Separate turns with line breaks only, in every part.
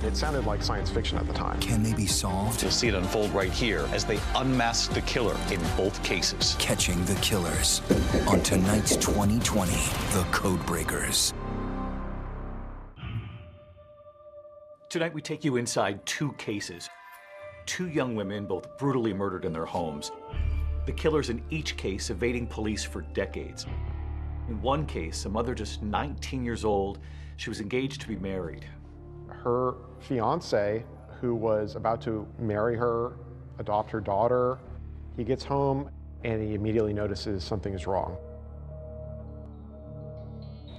It sounded like science fiction at the time.
Can they be solved?
You'll see it unfold right here as they unmask the killer in both cases.
Catching the killers on tonight's 2020, The Codebreakers.
Tonight we take you inside two cases. Two young women, both brutally murdered in their homes. The killers in each case evading police for decades. In one case, a mother just 19 years old, she was engaged to be married.
Her fiance, who was about to marry her, adopt her daughter, he gets home and he immediately notices something is wrong.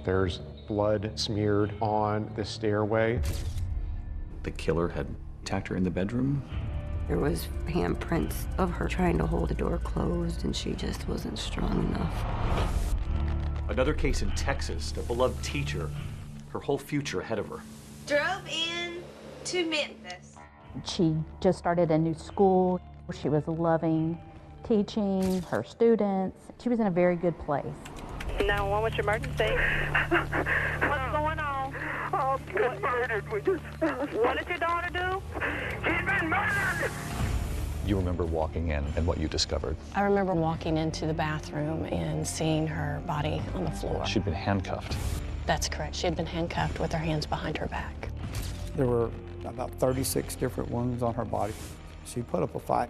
There's blood smeared on the stairway.
The killer had attacked her in the bedroom.
There was handprints of her trying to hold the door closed, and she just wasn't strong enough.
Another case in Texas, a beloved teacher, her whole future ahead of her.
Drove in to Memphis.
She just started a new school. She was loving teaching her students. She was in a very good place.
911, what's your emergency? What's going on?
Oh, she's been murdered.
What did your daughter do?
She's been murdered!
You remember walking in and what you discovered.
I remember walking into the bathroom and seeing her body on the floor.
She'd been handcuffed.
That's correct. She had been handcuffed with her hands behind her back.
There were about 36 different wounds on her body. She put up a fight.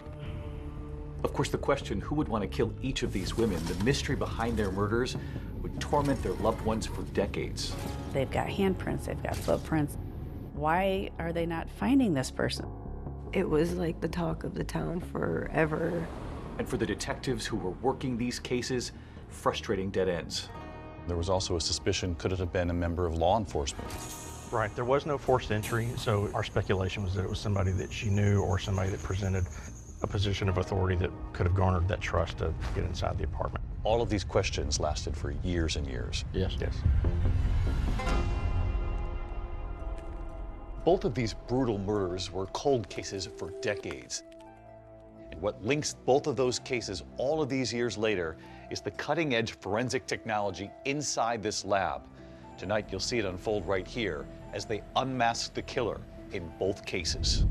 Of course, the question, who would want to kill each of these women? The mystery behind their murders would torment their loved ones for decades.
They've got handprints, they've got footprints. Why are they not finding this person?
It was like the talk of the town forever.
And for the detectives who were working these cases, frustrating dead ends.
There was also a suspicion, could it have been a member of law enforcement?
Right, there was no forced entry, so our speculation was that it was somebody that she knew or somebody that presented a position of authority that could have garnered that trust to get inside the apartment.
All of these questions lasted for years and years.
Yes. Yes.
Both of these brutal murders were cold cases for decades. And what links both of those cases all of these years later is the cutting-edge forensic technology inside this lab. Tonight, you'll see it unfold right here as they unmask the killer in both cases.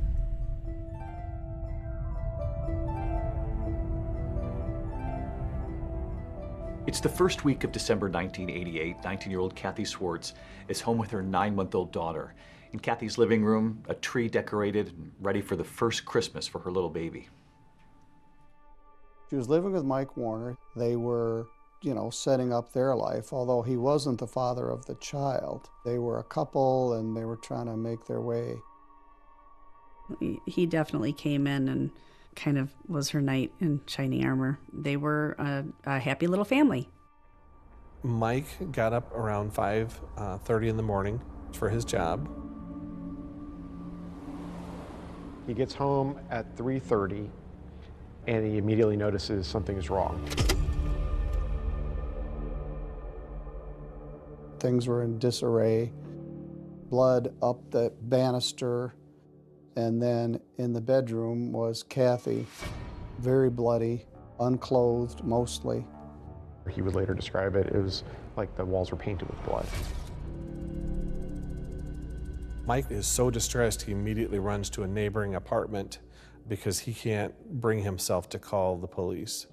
It's the first week of December 1988. 19-year-old Kathy Swartz is home with her 9-month-old daughter. In Kathy's living room, a tree decorated and ready for the first Christmas for her little baby.
She was living with Mike Warner. They were, setting up their life, although he wasn't the father of the child. They were a couple and they were trying to make their way.
He definitely came in and kind of was her knight in shining armor. They were a happy little family.
Mike got up around 5:30 in the morning for his job.
He gets home at 3:30 and he immediately notices something is wrong.
Things were in disarray. Blood up the banister. And then in the bedroom was Kathy, very bloody, unclothed mostly.
He would later describe it as like the walls were painted with blood.
Mike is so distressed, he immediately runs to a neighboring apartment because he can't bring himself to call the police.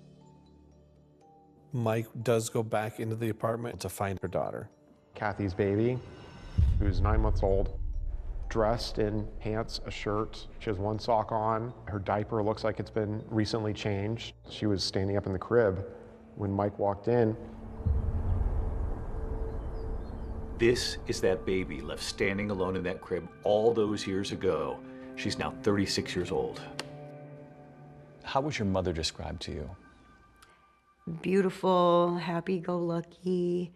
Mike does go back into the apartment to find her daughter.
Kathy's baby, who's 9 months old, dressed in pants, a shirt. She has one sock on. Her diaper looks like it's been recently changed. She was standing up in the crib when Mike walked in.
This is that baby left standing alone in that crib all those years ago. She's now 36 years old.
How was your mother described to you?
Beautiful, happy-go-lucky.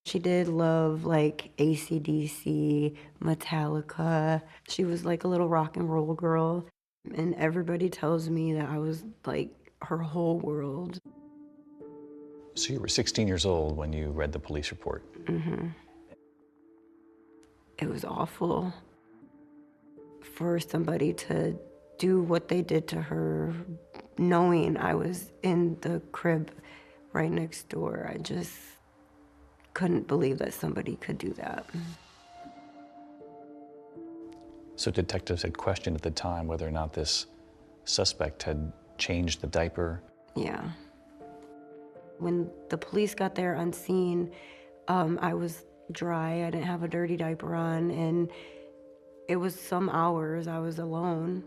She did love like AC/DC, Metallica. She was like a little rock and roll girl. And everybody tells me that I was like her whole world.
So you were 16 years old when you read the police report.
Mm-hmm. It was awful for somebody to do what they did to her, knowing I was in the crib right next door. I just couldn't believe that somebody could do that.
So detectives had questioned at the time whether or not this suspect had changed the diaper.
Yeah. When the police got there on scene, I was dry. I didn't have a dirty diaper on, and it was some hours I was alone.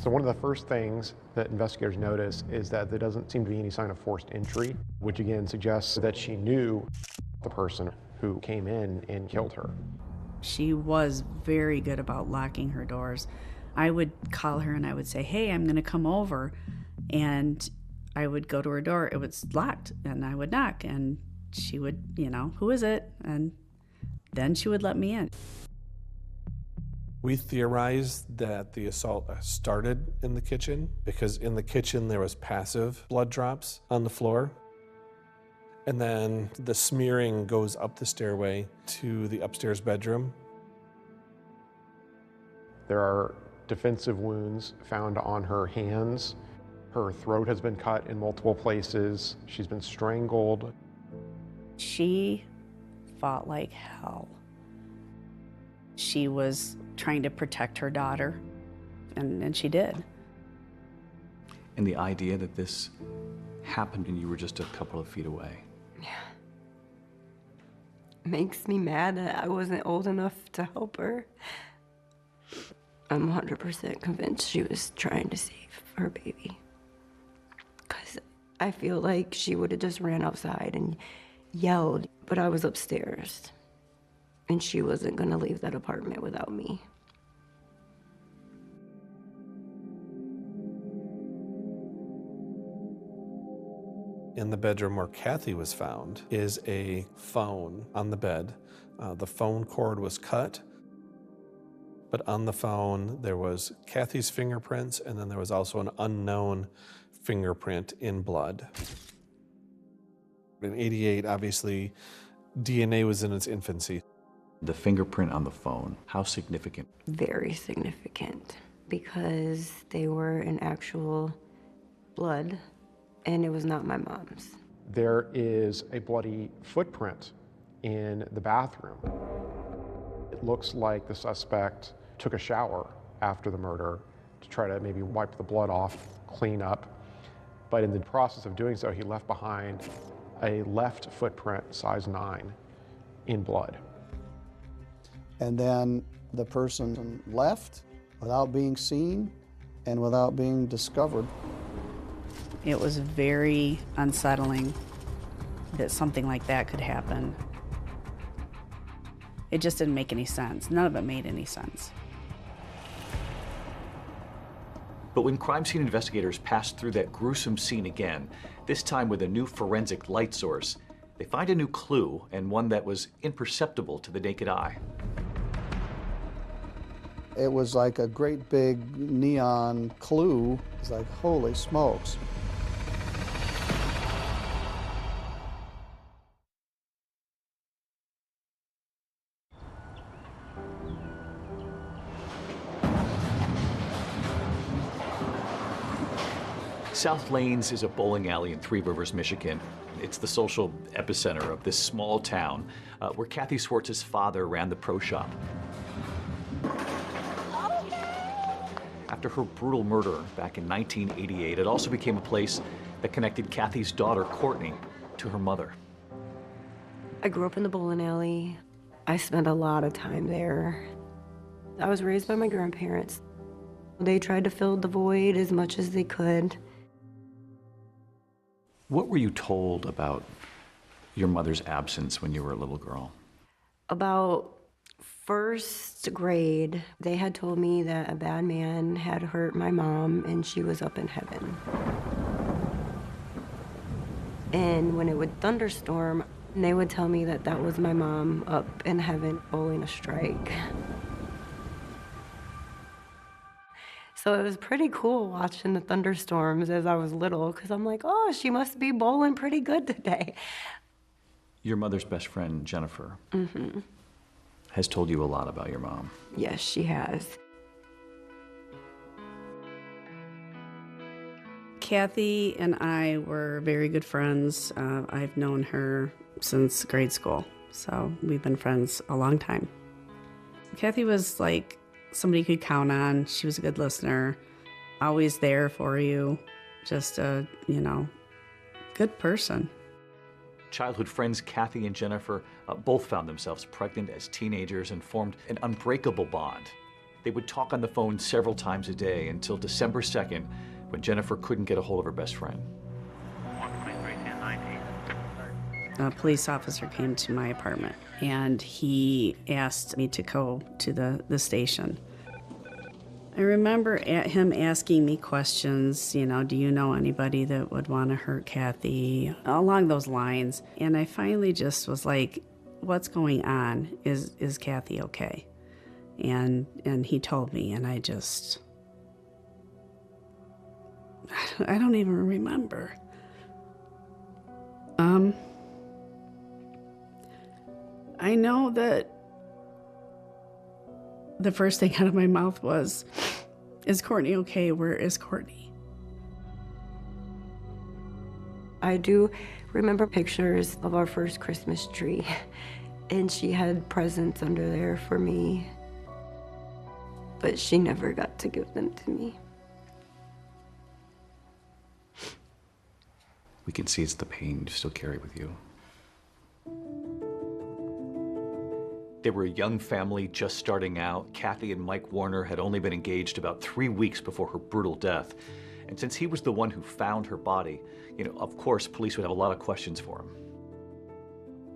So one of the first things that investigators notice is that there doesn't seem to be any sign of forced entry, which again suggests that she knew the person who came in and killed her.
She was very good about locking her doors. I would call her and I would say, hey, I'm going to come over. And I would go to her door. It was locked. And I would knock. And she would, who is it? And then she would let me in.
We theorized that the assault started in the kitchen because in the kitchen there was passive blood drops on the floor. And then the smearing goes up the stairway to the upstairs bedroom.
There are defensive wounds found on her hands. Her throat has been cut in multiple places. She's been strangled.
She fought like hell. She was trying to protect her daughter, and she did.
And the idea that this happened and you were just a couple of feet away.
Yeah. Makes me mad that I wasn't old enough to help her. I'm 100% convinced she was trying to save her baby. Because I feel like she would have just ran outside and yelled, but I was upstairs. And she wasn't gonna leave that apartment without me.
In the bedroom where Kathy was found is a phone on the bed. The phone cord was cut, but on the phone there was Kathy's fingerprints, and then there was also an unknown fingerprint in blood. In '88, obviously, DNA was in its infancy.
The fingerprint on the phone, how significant?
Very significant, because they were in actual blood, and it was not my mom's.
There is a bloody footprint in the bathroom. It looks like the suspect took a shower after the murder to try to maybe wipe the blood off, clean up. But in the process of doing so, he left behind a left footprint, size 9, in blood.
And then the person left without being seen and without being discovered.
It was very unsettling that something like that could happen. It just didn't make any sense. None of it made any sense.
But when crime scene investigators passed through that gruesome scene again, this time with a new forensic light source, they find a new clue, and one that was imperceptible to the naked eye.
It was like a great big neon clue. It's like, holy smokes.
South Lanes is a bowling alley in Three Rivers, Michigan. It's the social epicenter of this small town where Kathy Swartz's father ran the pro shop. After her brutal murder back in 1988, it also became a place that connected Kathy's daughter, Courtney, to her mother.
I grew up in the bowling alley. I spent a lot of time there. I was raised by my grandparents. They tried to fill the void as much as they could.
What were you told about your mother's absence when you were a little girl?
About first grade, they had told me that a bad man had hurt my mom and she was up in heaven. And when it would thunderstorm, they would tell me that that was my mom up in heaven bowling a strike. So it was pretty cool watching the thunderstorms as I was little, because I'm like, oh, she must be bowling pretty good today.
Your mother's best friend, Jennifer, has told you a lot about your mom.
Yes, she has.
Kathy and I were very good friends. I've known her since grade school. So we've been friends a long time. Kathy was like somebody you could count on. She was a good listener, always there for you. Just a, good person.
Childhood friends Kathy and Jennifer both found themselves pregnant as teenagers and formed an unbreakable bond. They would talk on the phone several times a day until December 2nd, when Jennifer couldn't get a hold of her best friend.
A police officer came to my apartment and he asked me to go to the station. I remember him asking me questions, do you know anybody that would want to hurt Kathy? Along those lines. And I finally just was like, what's going on? Is Kathy okay? And he told me, and I don't even remember. I know that the first thing out of my mouth was, is Courtney okay? Where is Courtney?
I do remember pictures of our first Christmas tree, and she had presents under there for me, but she never got to give them to me.
We can see it's the pain you still carry with you. They were a young family just starting out. Kathy and Mike Warner had only been engaged about 3 weeks before her brutal death. And since he was the one who found her body, of course, police would have a lot of questions for him.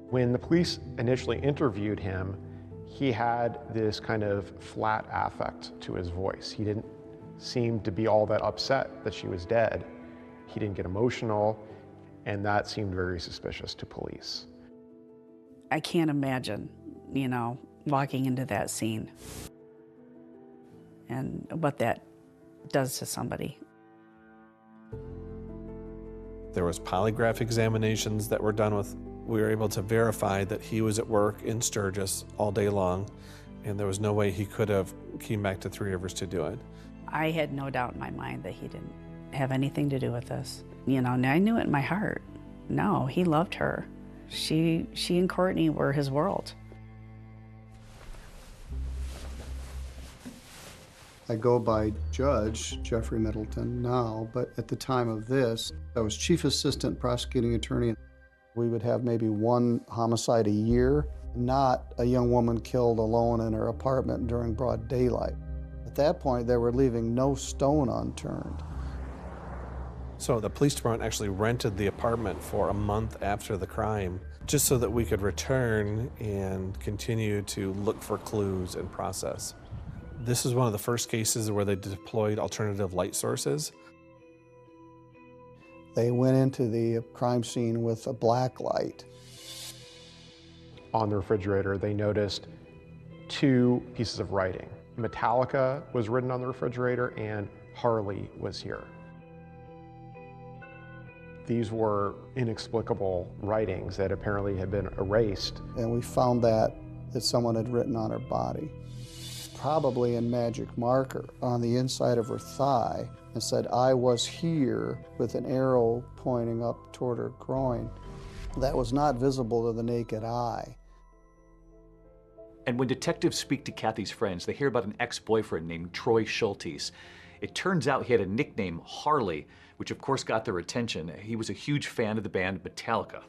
When the police initially interviewed him, he had this kind of flat affect to his voice. He didn't seem to be all that upset that she was dead. He didn't get emotional, and that seemed very suspicious to police.
I can't imagine, walking into that scene and what that does to somebody.
There was polygraph examinations that were done with. We were able to verify that he was at work in Sturgis all day long, and there was no way he could have came back to Three Rivers to do it.
I had no doubt in my mind that he didn't have anything to do with this. I knew it in my heart. No, he loved her. She and Courtney were his world.
I go by Judge Jeffrey Middleton now, but at the time of this, I was Chief Assistant Prosecuting Attorney. We would have maybe one homicide a year, not a young woman killed alone in her apartment during broad daylight. At that point, they were leaving no stone unturned.
So the police department actually rented the apartment for a month after the crime, just so that we could return and continue to look for clues and process. This is one of the first cases where they deployed alternative light sources.
They went into the crime scene with a black light.
On the refrigerator, they noticed 2 pieces of writing. Metallica was written on the refrigerator, and Harley was here. These were inexplicable writings that apparently had been erased.
And we found that someone had written on her body, probably in magic marker on the inside of her thigh, and said, "I was here," with an arrow pointing up toward her groin. That was not visible to the naked eye.
And when detectives speak to Kathy's friends, they hear about an ex-boyfriend named Troy Schultes. It turns out he had a nickname, Harley, which of course got their attention. He was a huge fan of the band Metallica.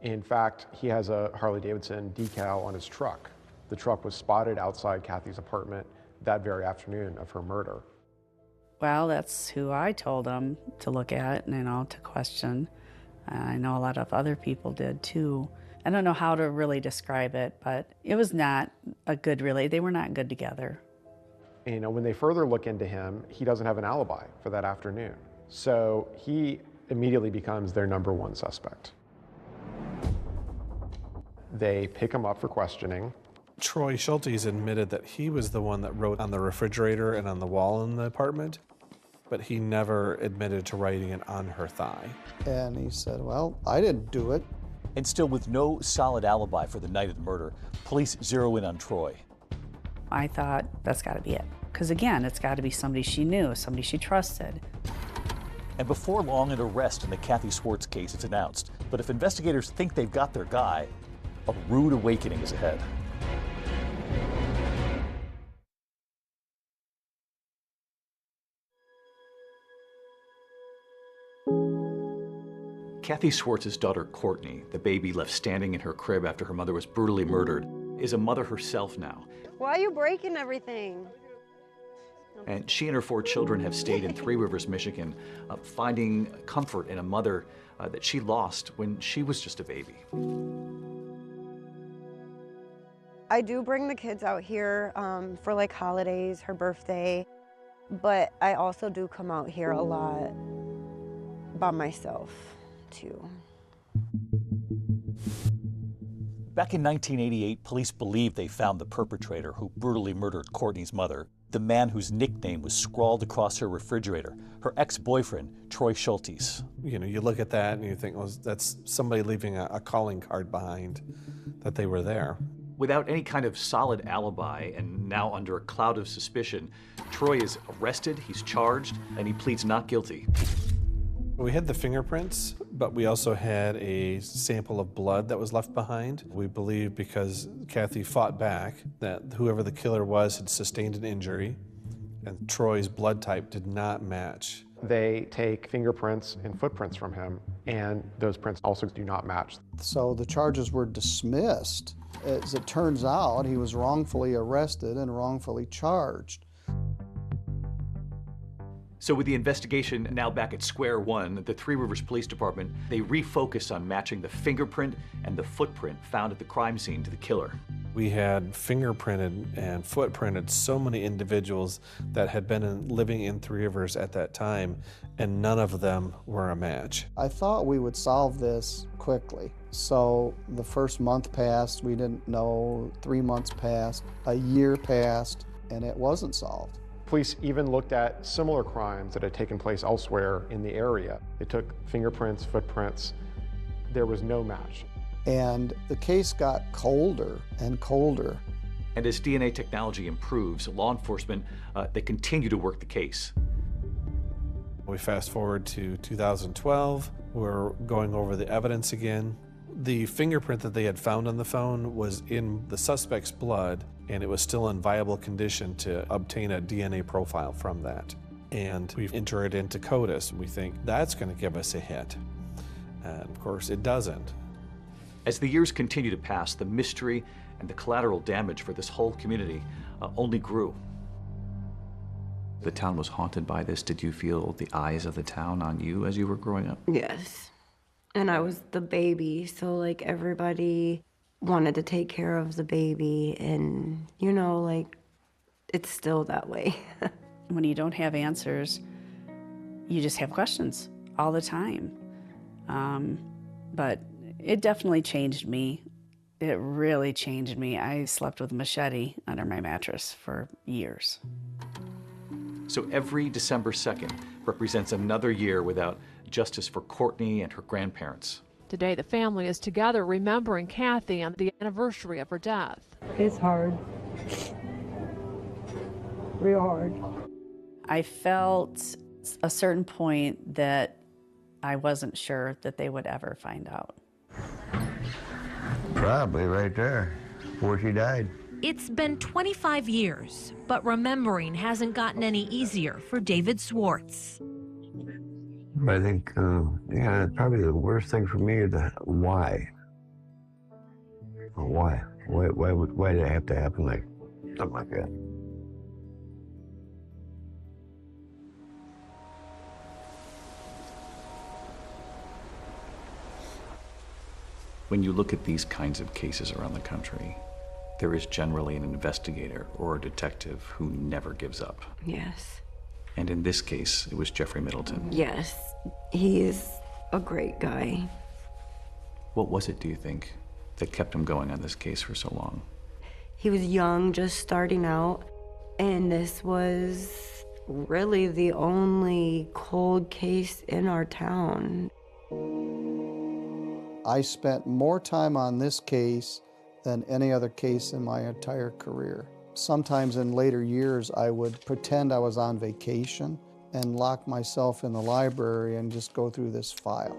In fact, he has a Harley-Davidson decal on his truck. The truck was spotted outside Kathy's apartment that very afternoon of her murder.
Well, that's who I told him to look at and, to question. I know a lot of other people did too. I don't know how to really describe it, but it was not a good they were not good together.
When they further look into him, he doesn't have an alibi for that afternoon. So he immediately becomes their #1 suspect. They pick him up for questioning.
Troy Schultes admitted that he was the one that wrote on the refrigerator and on the wall in the apartment, but he never admitted to writing it on her thigh.
And he said, "Well, I didn't do it."
And still with no solid alibi for the night of the murder, police zero in on Troy.
I thought, that's got to be it. Because again, it's got to be somebody she knew, somebody she trusted.
And before long, an arrest in the Kathy Swartz case is announced. But if investigators think they've got their guy,
A rude awakening is ahead. Kathy Swartz's daughter, Courtney, the baby left standing in her crib after her mother was brutally murdered, is a mother herself now.
Why are you breaking everything?
And she and her 4 children have stayed in Three Rivers, Michigan, finding comfort in a mother that she lost when she was just a baby.
I do bring the kids out here for like holidays, her birthday, but I also do come out here a lot by myself too.
Back in 1988, police believed they found the perpetrator who brutally murdered Courtney's mother, the man whose nickname was scrawled across her refrigerator, her ex-boyfriend, Troy Schultes.
You know, you look at that and you think, well, that's somebody leaving a calling card behind that they were there.
Without any kind of solid alibi and now under a cloud of suspicion, Troy is arrested, he's charged, and he pleads not guilty.
We had the fingerprints, but we also had a sample of blood that was left behind. We believe because Kathy fought back that whoever the killer was had sustained an injury, and Troy's blood type did not match.
They take fingerprints and footprints from him, and those prints also do not match.
So the charges were dismissed. As it turns out, he was wrongfully arrested and wrongfully charged.
So with the investigation now back at square one, the Three Rivers Police Department, they refocus on matching the fingerprint and the footprint found at the crime scene to the killer.
We had fingerprinted and footprinted so many individuals that had been living in Three Rivers at that time, and none of them were a match.
I thought we would solve this quickly. So the first month passed, we didn't know, 3 months passed, a year passed, and it wasn't solved.
Police even looked at similar crimes that had taken place elsewhere in the area. They took fingerprints, footprints. There was no match.
And the case got colder and colder.
And as DNA technology improves, law enforcement, they continue to work the case.
We fast forward to 2012. We're going over the evidence again. The fingerprint that they had found on the phone was in the suspect's blood, and it was still in viable condition to obtain a DNA profile from that. And we enter it into CODIS, and we think that's going to give us a hit. And of course, it doesn't.
As the years continue to pass, the mystery and the collateral damage for this whole community only grew. The town was haunted by this. Did you feel the eyes of the town on you as you were growing up?
Yes. And I was the baby, so like everybody wanted to take care of the baby, and you know, like it's still that way.
When you don't have answers, you just have questions all the time. But it definitely changed me. It really changed me. I slept with a machete under my mattress for years.
So every December 2nd represents another year without justice for Courtney and her grandparents.
Today, the family is together remembering Kathy on the anniversary of her death.
It's hard. Real hard.
I felt a certain point that I wasn't sure that they would ever find out.
Probably right there, before she died.
It's been 25 years, but remembering hasn't gotten any easier for David Swartz.
I think, yeah, probably the worst thing for me is the why. Why? Why did it have to happen like something like that?
When you look at these kinds of cases around the country, there is generally an investigator or a detective who never gives up.
Yes.
And in this case, it was Jeffrey Middleton.
Yes. He is a great guy.
What was it, do you think, that kept him going on this case for so long?
He was young, just starting out, and this was really the only cold case in our town.
I spent more time on this case than any other case in my entire career. Sometimes in later years, I would pretend I was on vacation and lock myself in the library and just go through this file.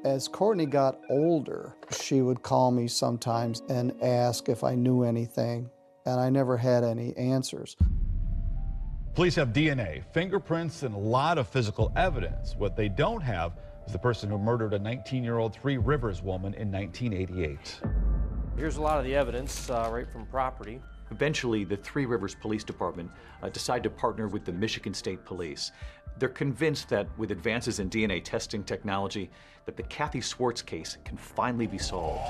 As Courtney got older, she would call me sometimes and ask if I knew anything, and I never had any answers.
Police have DNA, fingerprints, and a lot of physical evidence. What they don't have is the person who murdered a 19-year-old Three Rivers woman in 1988.
Here's a lot of the evidence right from property.
Eventually, the Three Rivers Police Department decided to partner with the Michigan State Police. They're convinced that with advances in DNA testing technology, that the Kathy Swartz case can finally be solved.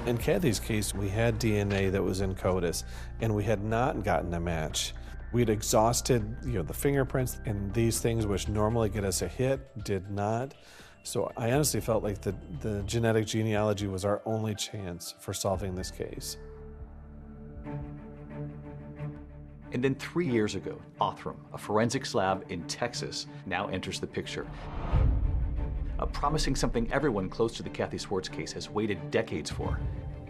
In Kathy's case, we had DNA that was in CODIS, and we had not gotten a match. We'd exhausted, the fingerprints, and these things which normally get us a hit did not. So I honestly felt like the genetic genealogy was our only chance for solving this case.
And then 3 years ago, Othram, a forensics lab in Texas, now enters the picture. Promising something everyone close to the Kathy Swartz case has waited decades for: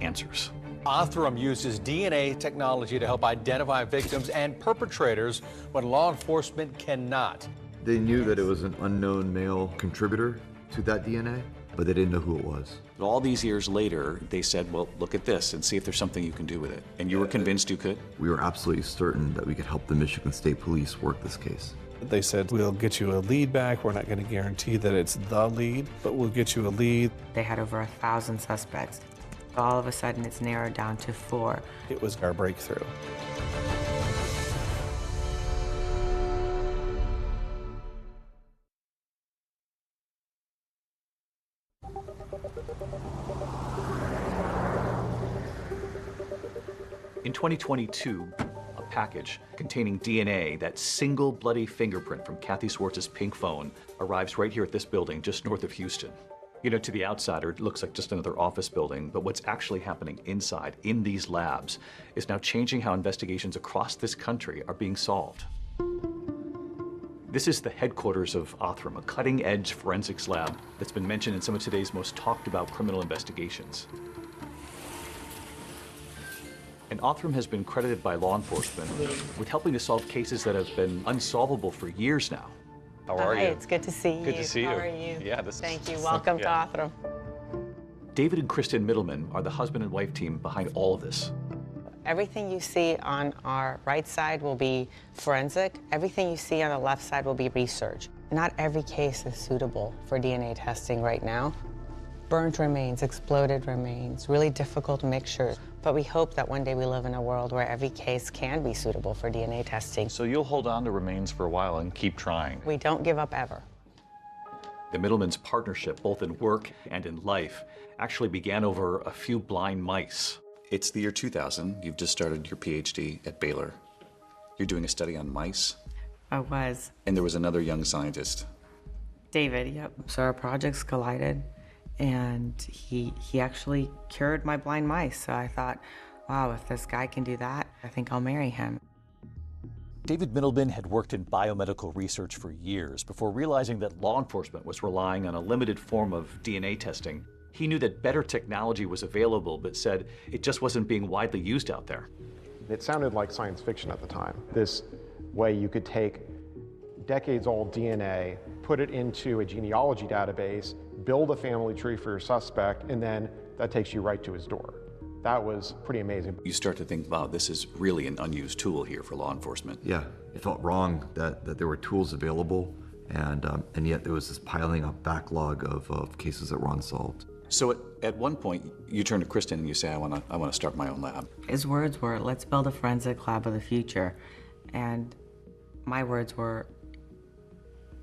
answers.
Othram uses DNA technology to help identify victims and perpetrators when law enforcement cannot.
They knew that it was an unknown male contributor to that DNA, but they didn't know who it was.
But all these years later, they said, well, look at this and see if there's something you can do with it. And you were convinced you could?
We were absolutely certain that we could help the Michigan State Police work this case.
They said, we'll get you a lead back. We're not going to guarantee that it's the lead, but we'll get you a lead.
They had over 1,000 suspects. All of a sudden, it's narrowed down to 4.
It was our breakthrough.
In 2022, a package containing DNA, that single bloody fingerprint from Kathy Swartz's pink phone, arrives right here at this building just north of Houston. To the outsider, it looks like just another office building, but what's actually happening inside, in these labs, is now changing how investigations across this country are being solved. This is the headquarters of Othram, a cutting-edge forensics lab that's been mentioned in some of today's most talked-about criminal investigations. And Othram has been credited by law enforcement with helping to solve cases that have been unsolvable for years now.
How are you?
It's good to see you.
Good to see you.
How are you?
Yeah,
Thank you. Welcome to Othram.
David and Kristen Middleman are the husband and wife team behind all of this.
Everything you see on our right side will be forensic. Everything you see on the left side will be research. Not every case is suitable for DNA testing right now. Burnt remains, exploded remains, really difficult mixtures. But we hope that one day we live in a world where every case can be suitable for DNA testing.
So you'll hold on to remains for a while and keep trying.
We don't give up ever.
The Middleman's partnership, both in work and in life, actually began over a few blind mice. It's the year 2000. You've just started your PhD at Baylor. You're doing a study on mice.
I was.
And there was another young scientist.
David, yep. So our projects collided, and he actually cured my blind mice. So I thought, wow, if this guy can do that, I think I'll marry him.
David Middleman had worked in biomedical research for years before realizing that law enforcement was relying on a limited form of DNA testing. He knew that better technology was available, but said it just wasn't being widely used out there.
It sounded like science fiction at the time. This way you could take decades-old DNA, put it into a genealogy database, build a family tree for your suspect, and then that takes you right to his door. That was pretty amazing.
You start to think, wow, this is really an unused tool here for law enforcement.
Yeah, it felt wrong that there were tools available, and yet there was this piling up backlog of cases that were unsolved.
So at one point, you turn to Kristen and you say, I want to start my own lab.
His words were, let's build a forensic lab of the future. And my words were,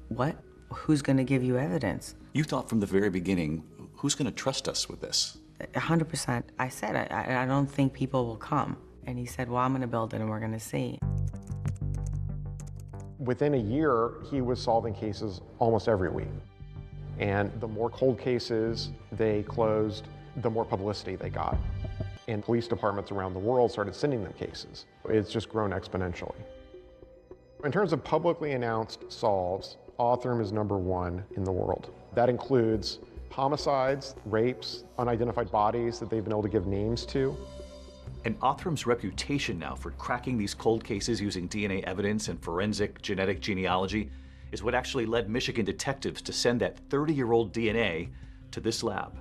what? Who's going to give you evidence?
You thought from the very beginning, who's going to trust us with this?
100%. I said, I don't think people will come. And he said, well, I'm going to build it and we're going to see.
Within a year, he was solving cases almost every week. And the more cold cases they closed, the more publicity they got. And police departments around the world started sending them cases. It's just grown exponentially. In terms of publicly announced solves, Othram is #1 in the world. That includes homicides, rapes, unidentified bodies that they've been able to give names to.
And Othram's reputation now for cracking these cold cases using DNA evidence and forensic genetic genealogy is what actually led Michigan detectives to send that 30-year-old DNA to this lab.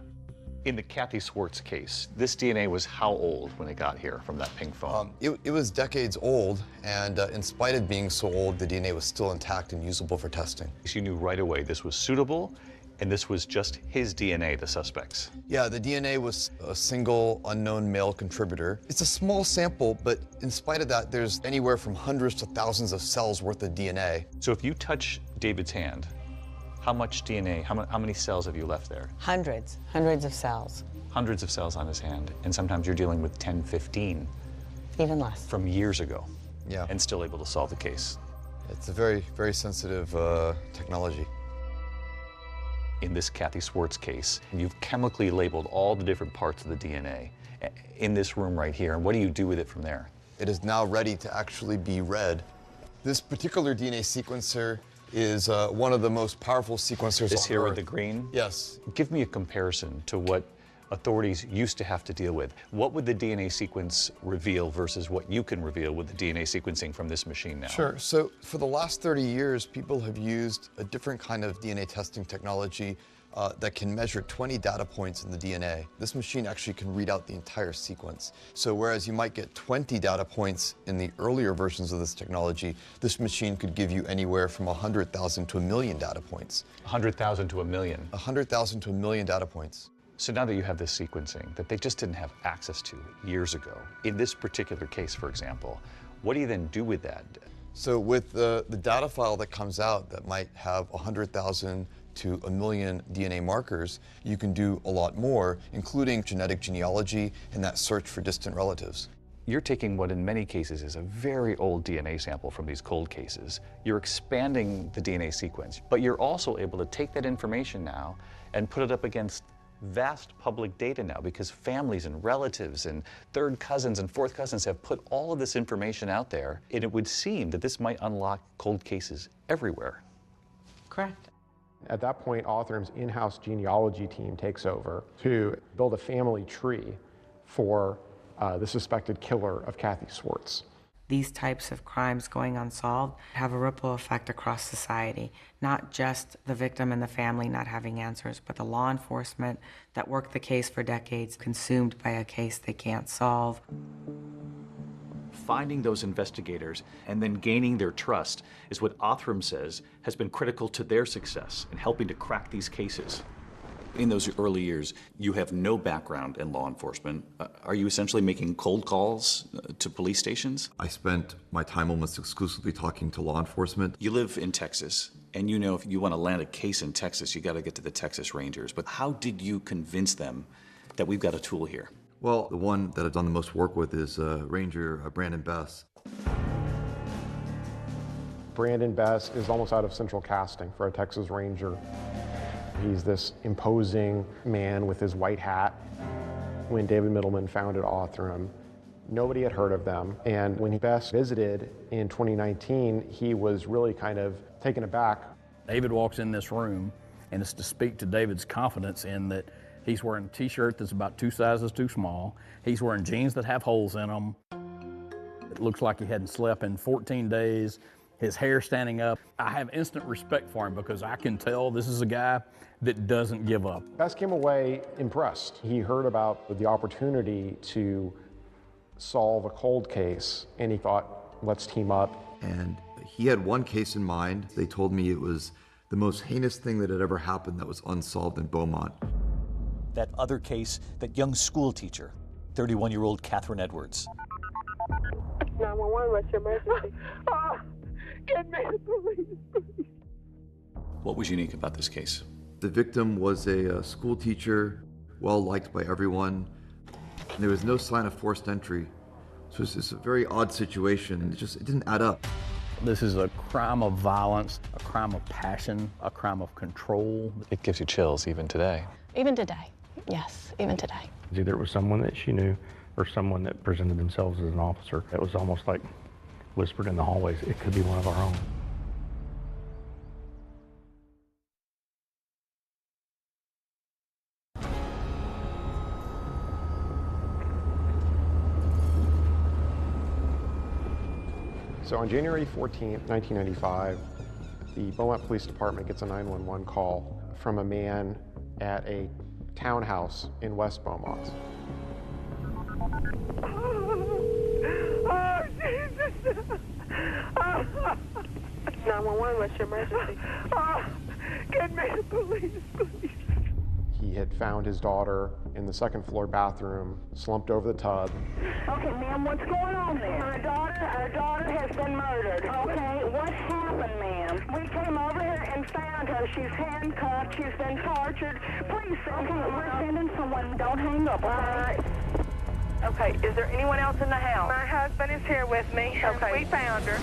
In the Kathy Swartz case, this DNA was how old when it got here from that pink phone?
It was decades old, and in spite of being so old, the DNA was still intact and usable for testing.
You knew right away this was suitable, and this was just his DNA, the suspect's.
Yeah, the DNA was a single unknown male contributor. It's a small sample, but in spite of that, there's anywhere from hundreds to thousands of cells worth of DNA.
So if you touch David's hand, how much DNA, how many cells have you left there?
Hundreds of cells.
Hundreds of cells on his hand, and sometimes you're dealing with 10, 15.
Even less.
From years ago.
Yeah.
And still able to solve the case.
It's a very, very sensitive technology.
In this Kathy Swartz case, you've chemically labeled all the different parts of the DNA in this room right here, and what do you do with it from there?
It is now ready to actually be read. This particular DNA sequencer is one of the most powerful sequencers
This
on
here
Earth.
with the green?
Yes.
Give me a comparison to what authorities used to have to deal with. What would the DNA sequence reveal versus what you can reveal with the DNA sequencing from this machine now?
Sure. So for the last 30 years, people have used a different kind of DNA testing technology that can measure 20 data points in the DNA. This machine actually can read out the entire sequence. So whereas you might get 20 data points in the earlier versions of this technology, this machine could give you anywhere from 100,000 to 1 million data points.
100,000 to 1 million?
100,000 to 1 million data points.
So now that you have this sequencing that they just didn't have access to years ago, in this particular case, for example, what do you then do with that?
So with the data file that comes out that might have 100,000 to 1 million DNA markers, you can do a lot more, including genetic genealogy and that search for distant relatives.
You're taking what in many cases is a very old DNA sample from these cold cases. You're expanding the DNA sequence, but you're also able to take that information now and put it up against vast public data now, because families and relatives and third cousins and fourth cousins have put all of this information out there, and it would seem that this might unlock cold cases everywhere.
Correct.
At that point, Autherm's in-house genealogy team takes over to build a family tree for the suspected killer of Kathy Swartz.
These types of crimes going unsolved have a ripple effect across society, not just the victim and the family not having answers, but the law enforcement that worked the case for decades, consumed by a case they can't solve.
Finding those investigators and then gaining their trust is what Autherm says has been critical to their success in helping to crack these cases. In those early years, you have no background in law enforcement. Are you essentially making cold calls to police stations?
I spent my time almost exclusively talking to law enforcement.
You live in Texas, and you know if you want to land a case in Texas, you got to get to the Texas Rangers. But how did you convince them that we've got a tool here?
Well, the one that I've done the most work with is Ranger Brandon Bess.
Brandon Bess is almost out of central casting for a Texas Ranger. He's this imposing man with his white hat. When David Middleman founded Autherm, nobody had heard of them. And when Bess visited in 2019, he was really kind of taken aback.
David walks in this room, and it's to speak to David's confidence in that he's wearing a t-shirt that's about 2 sizes too small. He's wearing jeans that have holes in them. It looks like he hadn't slept in 14 days. His hair standing up. I have instant respect for him because I can tell this is a guy that doesn't give up.
Bess came away impressed. He heard about the opportunity to solve a cold case, and he thought, let's team up.
And he had one case in mind. They told me it was the most heinous thing that had ever happened that was unsolved in Beaumont.
That other case, that young school teacher, 31-year-old Catherine Edwards.
911, what's your emergency? Get me the police, please.
What was unique about this case?
The victim was a school teacher, well liked by everyone. And there was no sign of forced entry. So it's a very odd situation. It didn't add up.
This is a crime of violence, a crime of passion, a crime of control.
It gives you chills even today.
Even today, yes, even today.
Either it was someone that she knew or someone that presented themselves as an officer. It was almost like whispered in the hallways, it could be one of our own.
So on January 14th, 1995, The Beaumont Police Department gets a 911 call from a man at a townhouse in West Beaumont.
Oh, Jesus! 911, what's your emergency? Get me the police, please.
He had found his daughter in the second floor bathroom, slumped over the tub.
Okay, ma'am, what's going on there? Our daughter has been murdered. Okay, what happened, ma'am? We came over here and found her. She's handcuffed. She's been tortured. Please, okay, we're sending someone. Don't hang up, all right? Okay, is there anyone else in the house? My husband is here with me. Okay. We found her.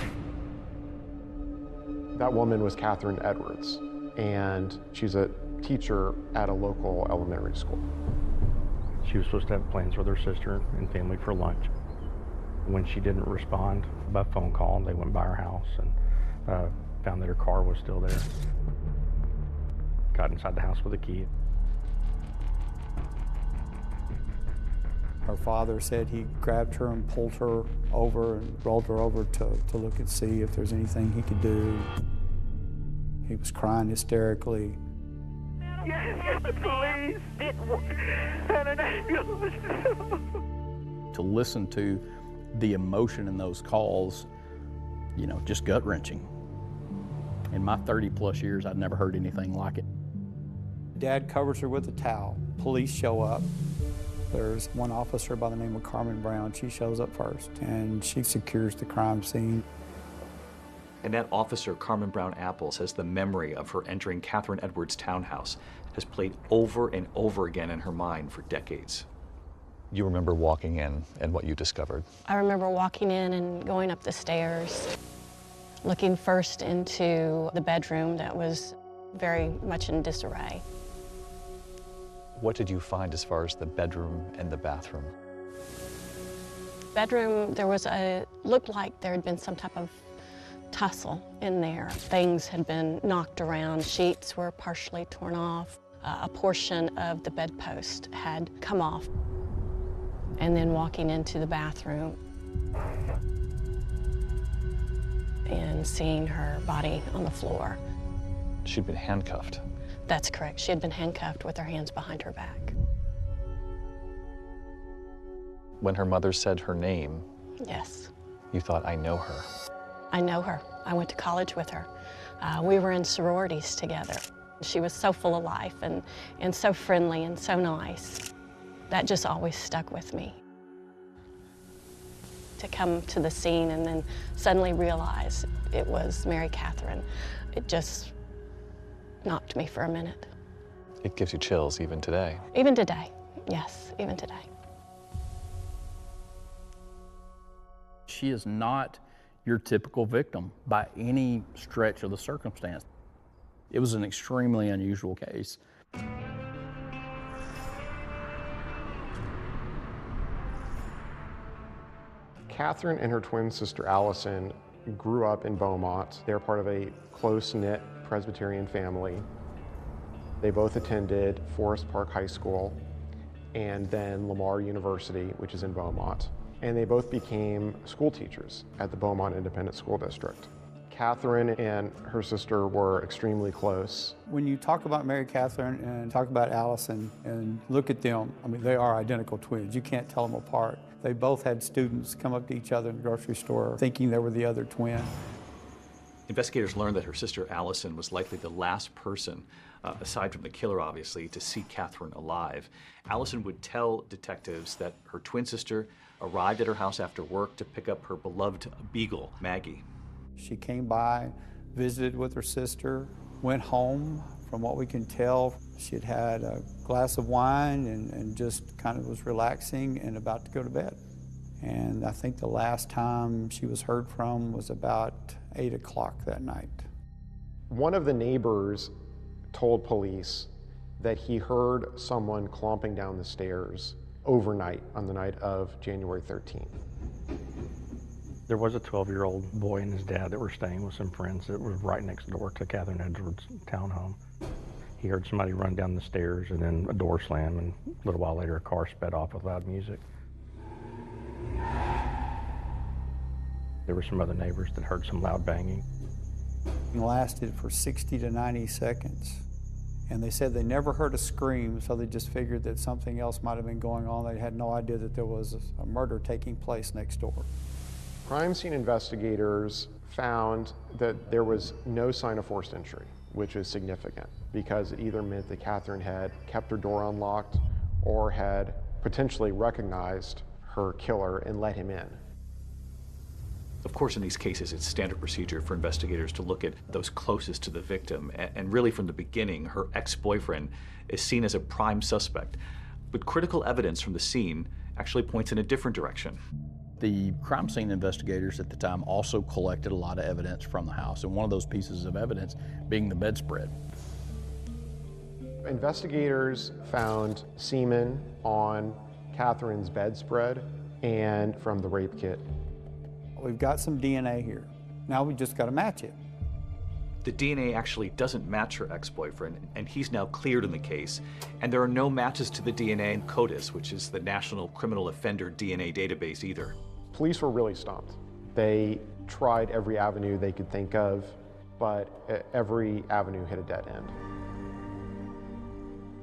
That woman was Catherine Edwards, and she's a teacher at a local elementary school.
She was supposed to have plans with her sister and family for lunch. When she didn't respond by phone call, they went by her house and found that her car was still there. Got inside the house with a key.
Her father said he grabbed her and pulled her over and rolled her over to look and see if there's anything he could do. He was crying hysterically.
Yes, the police and an ambulance.
To listen to the emotion in those calls, you know, just gut-wrenching. In my 30-plus years, I'd never heard anything like it.
Dad covers her with a towel. Police show up. There's one officer by the name of Carmen Brown. She shows up first, and she secures the crime scene.
And that officer, Carmen Brown Apples, has the memory of her entering Catherine Edwards' townhouse, has played over and over again in her mind for decades.
You remember walking in and what you discovered?
I remember walking in and going up the stairs, looking first into the bedroom that was very much in disarray.
What did you find as far as the bedroom and the bathroom?
Bedroom, there was looked like there had been some type of tussle in there. Things had been knocked around, sheets were partially torn off, a portion of the bedpost had come off. And then walking into the bathroom and seeing her body on the floor.
She'd been handcuffed.
That's correct. She had been handcuffed with her hands behind her back.
When her mother said her name,
yes,
you thought, I know her.
I know her. I went to college with her. We were in sororities together. She was so full of life and so friendly and so nice. That just always stuck with me. To come to the scene and then suddenly realize it was Mary Catherine, it just knocked me for a minute.
It gives you chills even today.
Even today, yes, even today.
She is not your typical victim by any stretch of the circumstance. It was an extremely unusual case.
Catherine and her twin sister Allison grew up in Beaumont. They're part of a close-knit Presbyterian family. They both attended Forest Park High School and then Lamar University, which is in Beaumont. And they both became school teachers at the Beaumont Independent School District. Catherine and her sister were extremely close.
When you talk about Mary Catherine and talk about Allison and look at them, I mean, they are identical twins. You can't tell them apart. They both had students come up to each other in the grocery store thinking they were the other twin.
Investigators learned that her sister Allison was likely the last person, aside from the killer obviously, to see Catherine alive. Allison would tell detectives that her twin sister arrived at her house after work to pick up her beloved beagle, Maggie.
She came by, visited with her sister, went home. From what we can tell, she had had a glass of wine and just kind of was relaxing and about to go to bed. And I think the last time she was heard from was about 8 o'clock that night.
One of the neighbors told police that he heard someone clomping down the stairs overnight on the night of January 13th.
There was a 12-year-old boy and his dad that were staying with some friends that was right next door to Catherine Edwards' townhome. He heard somebody run down the stairs and then a door slam, and a little while later a car sped off with loud music. There were some other neighbors that heard some loud banging.
It lasted for 60 to 90 seconds. And they said they never heard a scream, so they just figured that something else might have been going on. They had no idea that there was a murder taking place next door.
Crime scene investigators found that there was no sign of forced entry, which is significant because it either meant that Catherine had kept her door unlocked or had potentially recognized her killer and let him in.
Of course, in these cases, it's standard procedure for investigators to look at those closest to the victim. And really, from the beginning, her ex-boyfriend is seen as a prime suspect. But critical evidence from the scene actually points in a different direction.
The crime scene investigators at the time also collected a lot of evidence from the house, and one of those pieces of evidence being the bedspread.
Investigators found semen on Catherine's bedspread and from the rape kit.
We've got some DNA here. Now we just got to match it.
The DNA actually doesn't match her ex-boyfriend, and he's now cleared in the case. And there are no matches to the DNA in CODIS, which is the National Criminal Offender DNA database, either.
Police were really stumped. They tried every avenue they could think of, but every avenue hit a dead end.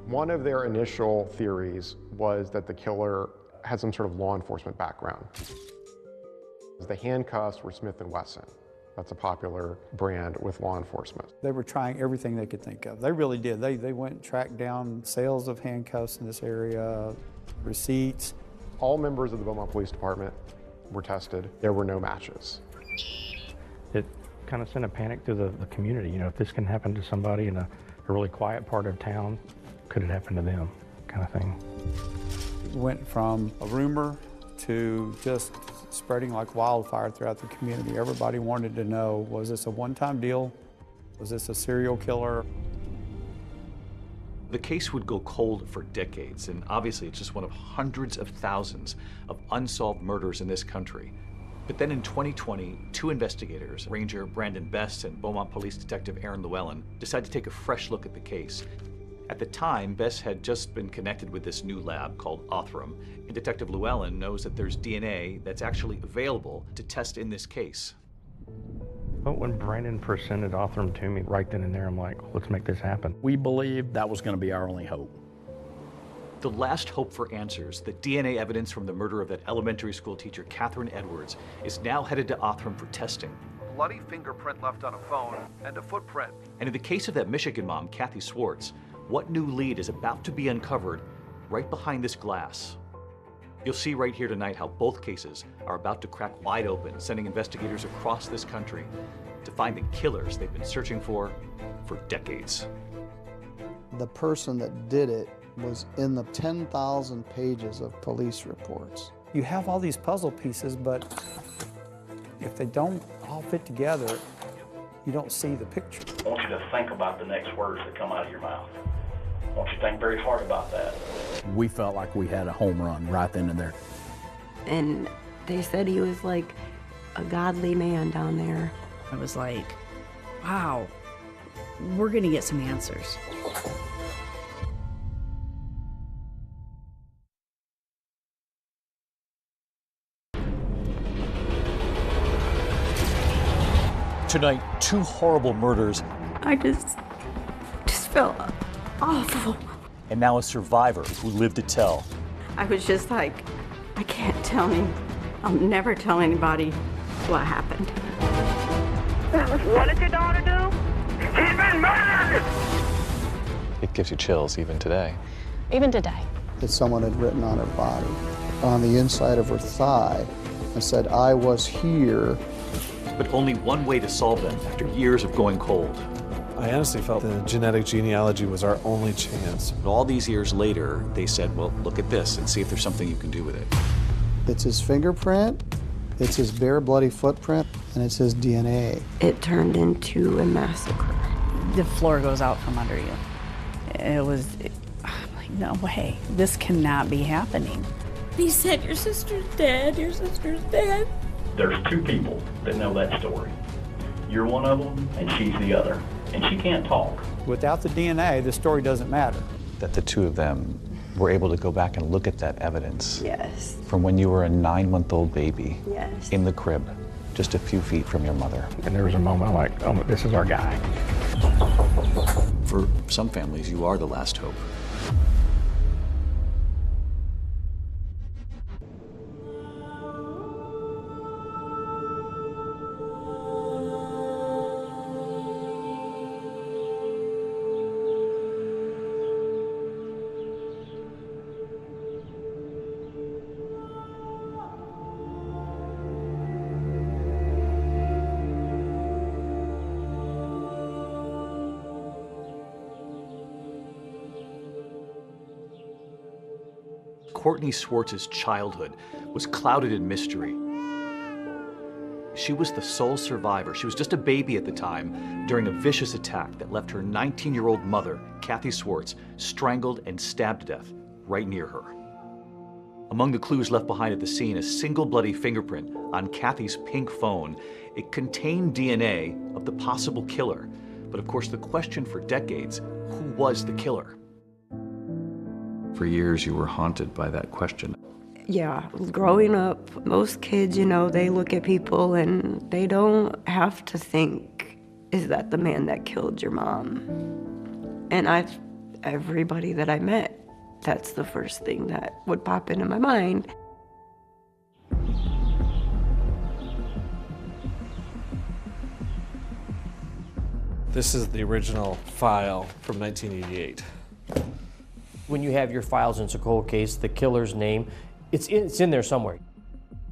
One of their initial theories was that the killer had some sort of law enforcement background. The handcuffs were Smith & Wesson. That's a popular brand with law enforcement.
They were trying everything they could think of. They really did. They went and tracked down sales of handcuffs in this area, receipts.
All members of the Beaumont Police Department were tested. There were no matches.
It kind of sent a panic through the community. You know, if this can happen to somebody in a really quiet part of town, could it happen to them, kind of thing.
It went from a rumor to just spreading like wildfire throughout the community. Everybody wanted to know, was this a one-time deal? Was this a serial killer?
The case would go cold for decades, and obviously it's just one of hundreds of thousands of unsolved murders in this country. But then in 2020, two investigators, Ranger Brandon Best and Beaumont Police Detective Aaron Llewellyn, decided to take a fresh look at the case. At the time, Bess had just been connected with this new lab called Othram, and Detective Llewellyn knows that there's DNA that's actually available to test in this case.
But when Brandon presented Othram to me right then and there, I'm like, let's make this happen.
We believed that was going to be our only hope.
The last hope for answers, the DNA evidence from the murder of that elementary school teacher, Catherine Edwards, is now headed to Othram for testing.
Bloody fingerprint left on a phone and a footprint.
And in the case of that Michigan mom, Kathy Swartz, what new lead is about to be uncovered right behind this glass? You'll see right here tonight how both cases are about to crack wide open, sending investigators across this country to find the killers they've been searching for decades.
The person that did it was in the 10,000 pages of police reports. You have all these puzzle pieces, but if they don't all fit together, you don't see the picture.
I want you to think about the next words that come out of your mouth. I want you to think very hard about that. We felt like we had a home run right then and there.
And they said he was like a godly man down there.
I was like, wow, we're gonna get some answers.
Tonight, two horrible murders.
I just felt awful.
And now a survivor who lived to tell.
I was just like, I can't tell him. I'll never tell anybody what happened.
What did your daughter do? She's been murdered!
It gives you chills even today.
Even today.
That someone had written on her body, on the inside of her thigh, and said, I was here.
But only one way to solve them after years of going cold.
I honestly felt the genetic genealogy was our only chance.
But all these years later, they said, well, look at this and see if there's something you can do with it.
It's his fingerprint, it's his bare bloody footprint, and it's his DNA.
It turned into a massacre.
The floor goes out from under you. I'm like, no way, this cannot be happening.
He said, your sister's dead, your sister's dead.
There's two people that know that story. You're one of them, and she's the other. And she can't talk.
Without the DNA, the story doesn't matter.
That the two of them were able to go back and look at that evidence.
Yes.
From when you were a 9-month-old baby.
Yes.
In the crib. just a few feet from your mother.
And there was a moment like, oh, this is our guy.
For some families, you are the last hope. Courtney Swartz's childhood was clouded in mystery. She was the sole survivor. She was just a baby at the time during a vicious attack that left her 19-year-old mother, Kathy Swartz, strangled and stabbed to death right near her. Among the clues left behind at the scene, a single bloody fingerprint on Kathy's pink phone. It contained DNA of the possible killer. But of course, the question for decades, who was the killer? For years, you were haunted by that question.
Yeah, growing up, most kids, you know, they look at people and they don't have to think, is that the man that killed your mom? And everybody that I met, that's the first thing that would pop into my mind.
This is the original file from 1988.
When you have your files in a cold case, the killer's name, it's in there somewhere.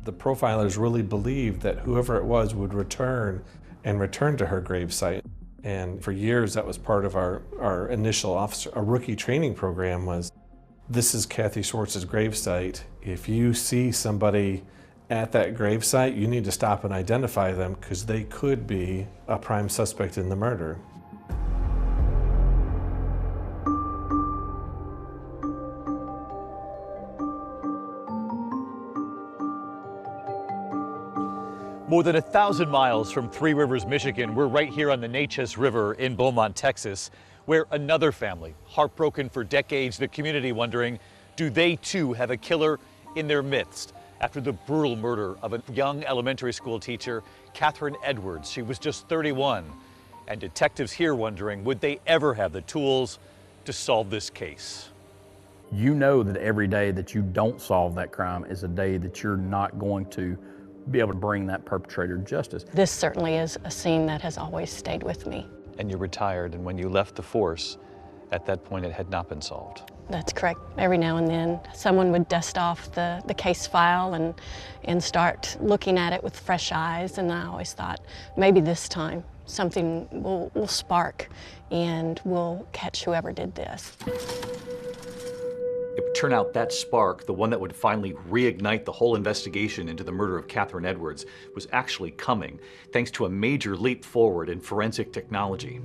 The profilers really believed that whoever it was would return to her gravesite. And for years, that was part of our initial rookie training program was, this is Kathy Swartz's gravesite. If you see somebody at that gravesite, you need to stop and identify them because they could be a prime suspect in the murder.
More than 1,000 miles from Three Rivers, Michigan, we're right here on the Neches River in Beaumont, Texas, where another family, heartbroken for decades, the community wondering, do they too have a killer in their midst? After the brutal murder of a young elementary school teacher, Catherine Edwards. She was just 31. And detectives here wondering, would they ever have the tools to solve this case?
You know that every day that you don't solve that crime is a day that you're not going to be able to bring that perpetrator justice.
This certainly is a scene that has always stayed with me.
And you retired, and when you left the force, at that point it had not been solved.
That's correct. Every now and then someone would dust off the case file and start looking at it with fresh eyes, and I always thought maybe this time something will spark and we'll catch whoever did this.
It would turn out that spark, the one that would finally reignite the whole investigation into the murder of Catherine Edwards, was actually coming, thanks to a major leap forward in forensic technology.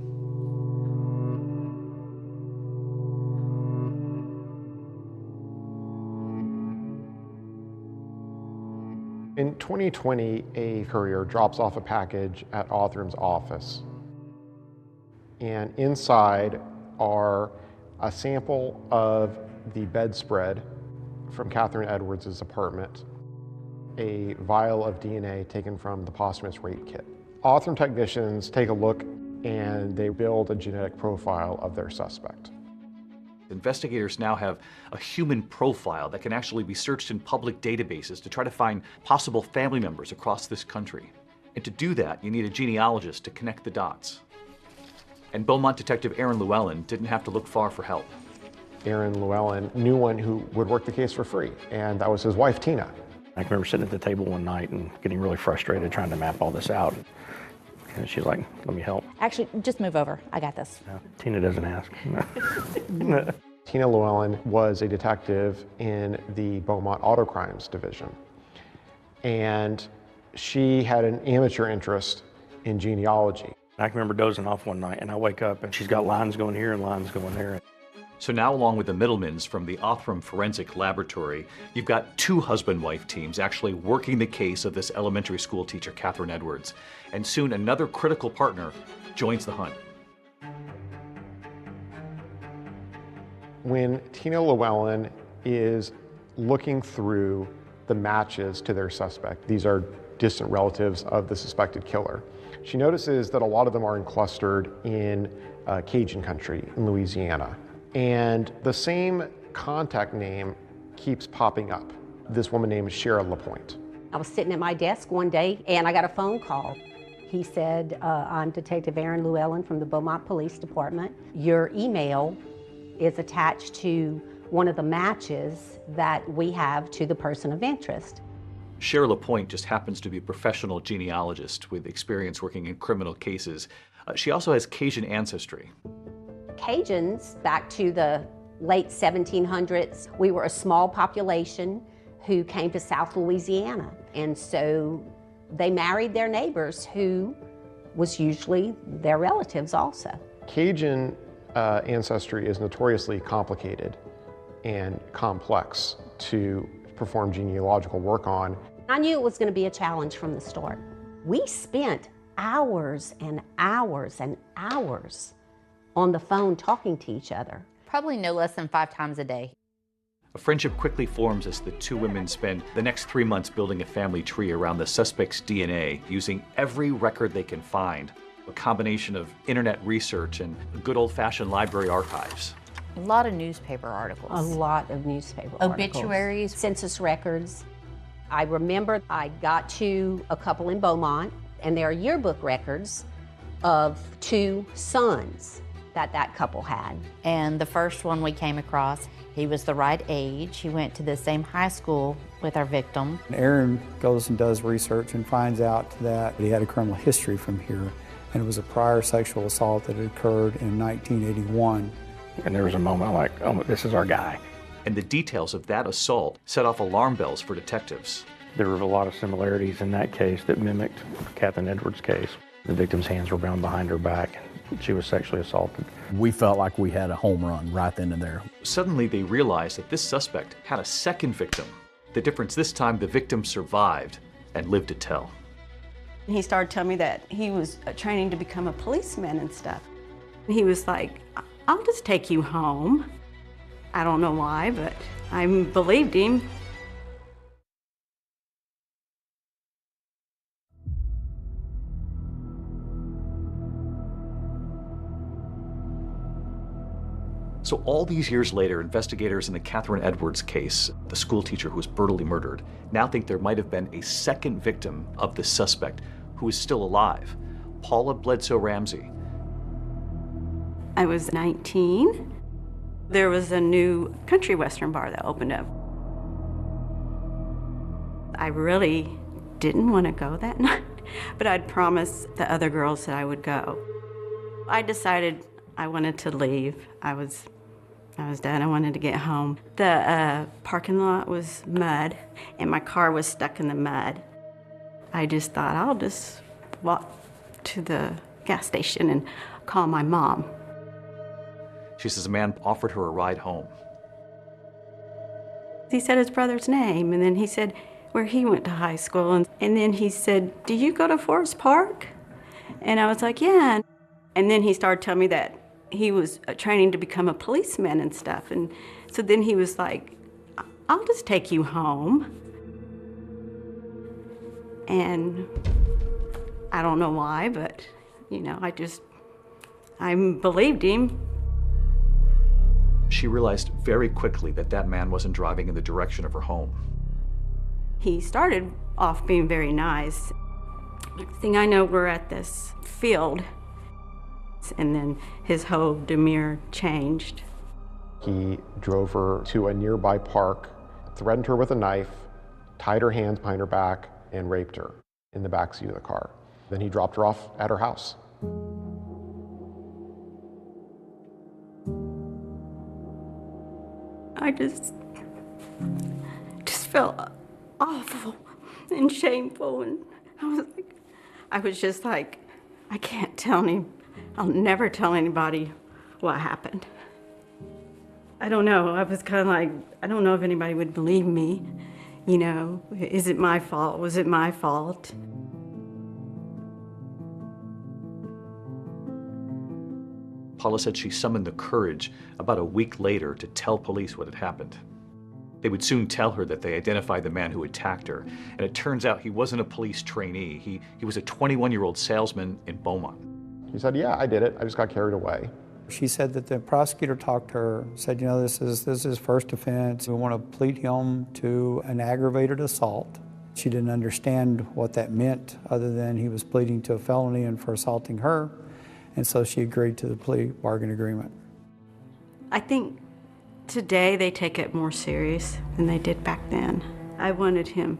In 2020, a courier drops off a package at Othram's office. And inside are a sample of the bedspread from Catherine Edwards' apartment, a vial of DNA taken from the posthumous rape kit. Othram technicians take a look and they build a genetic profile of their suspect.
Investigators now have a human profile that can actually be searched in public databases to try to find possible family members across this country. And to do that, you need a genealogist to connect the dots. And Beaumont detective Aaron Llewellyn didn't have to look far for help.
Aaron Llewellyn knew one who would work the case for free, and that was his wife, Tina.
I can remember sitting at the table one night and getting really frustrated trying to map all this out. And she's like, let me help.
Actually, just move over. I got this.
No, Tina doesn't ask.
Tina Llewellyn was a detective in the Beaumont Auto Crimes Division. And she had an amateur interest in genealogy.
I can remember dozing off one night and I wake up and she's got lines going here and lines going there.
So now, along with the Middlemans from the Othram Forensic Laboratory, you've got two husband-wife teams actually working the case of this elementary school teacher, Catherine Edwards. And soon another critical partner joins the hunt.
When Tina Llewellyn is looking through the matches to their suspect. These are distant relatives of the suspected killer. She notices that a lot of them are clustered in Cajun country in Louisiana. And the same contact name keeps popping up. This woman named Cheryl LaPointe.
I was sitting at my desk one day and I got a phone call. He said, I'm Detective Aaron Llewellyn from the Beaumont Police Department. Your email is attached to one of the matches that we have to the person of interest.
Cheryl LaPointe just happens to be a professional genealogist with experience working in criminal cases. She also has Cajun ancestry.
Cajuns, back to the late 1700s, we were a small population who came to South Louisiana. And so they married their neighbors, who was usually their relatives also.
Cajun ancestry is notoriously complicated and complex to perform genealogical work on.
I knew it was going to be a challenge from the start. We spent hours and hours and hours on the phone talking to each other.
Probably no less than 5 times a day.
A friendship quickly forms as the two women spend the next 3 months building a family tree around the suspect's DNA, using every record they can find, a combination of internet research and good old-fashioned library archives.
A lot of newspaper articles.
A lot of newspaper
Obituaries.
articles. Census records. I remember I got to a couple in Beaumont, and there are yearbook records of 2 sons that couple had.
And the first one we came across, he was the right age. He went to the same high school with our victim.
Aaron goes and does research and finds out that he had a criminal history from here, and it was a prior sexual assault that had occurred in 1981.
And there was a moment like, oh, this is our guy.
And the details of that assault set off alarm bells for detectives.
There were a lot of similarities in that case that mimicked Catherine Edwards' case. The victim's hands were bound behind her back, and she was sexually assaulted.
We felt like we had a home run right then and there.
Suddenly they realized that this suspect had a second victim. The difference this time, the victim survived and lived to tell.
He started telling me that he was training to become a policeman and stuff. He was like, I'll just take you home. I don't know why, but I believed him.
So all these years later, investigators in the Catherine Edwards case, the school teacher who was brutally murdered, now think there might have been a second victim of the suspect who is still alive, Paula Bledsoe Ramsey.
I was 19. There was a new country western bar that opened up. I really didn't want to go that night, but I'd promised the other girls that I would go. I decided I wanted to leave. I was done. I wanted to get home. The parking lot was mud, and my car was stuck in the mud. I just thought, I'll just walk to the gas station and call my mom.
She says a man offered her a ride home.
He said his brother's name, and then he said where he went to high school, and then he said, do you go to Forest Park? And I was like, yeah. And then he started telling me that he was training to become a policeman and stuff. And so then he was like, I'll just take you home. And I don't know why, but, you know, I believed him.
She realized very quickly that that man wasn't driving in the direction of her home.
He started off being very nice. Next thing I know, we're at this field, and then his whole demeanor changed.
He drove her to a nearby park, threatened her with a knife, tied her hands behind her back, and raped her in the backseat of the car. Then he dropped her off at her house.
I just felt awful and shameful, and I was just like, I can't tell him. I'll never tell anybody what happened. I don't know. I was kind of like, I don't know if anybody would believe me. You know, is it my fault? Was it my fault?
Paula said she summoned the courage about a week later to tell police what had happened. They would soon tell her that they identified the man who attacked her, and it turns out he wasn't a police trainee. He was a 21-year-old salesman in Beaumont.
He said, yeah, I did it. I just got carried away.
She said that the prosecutor talked to her, said, you know, this is his first offense. We want to plead him to an aggravated assault. She didn't understand what that meant other than he was pleading to a felony and for assaulting her, and so she agreed to the plea bargain agreement.
I think today they take it more serious than they did back then. I wanted him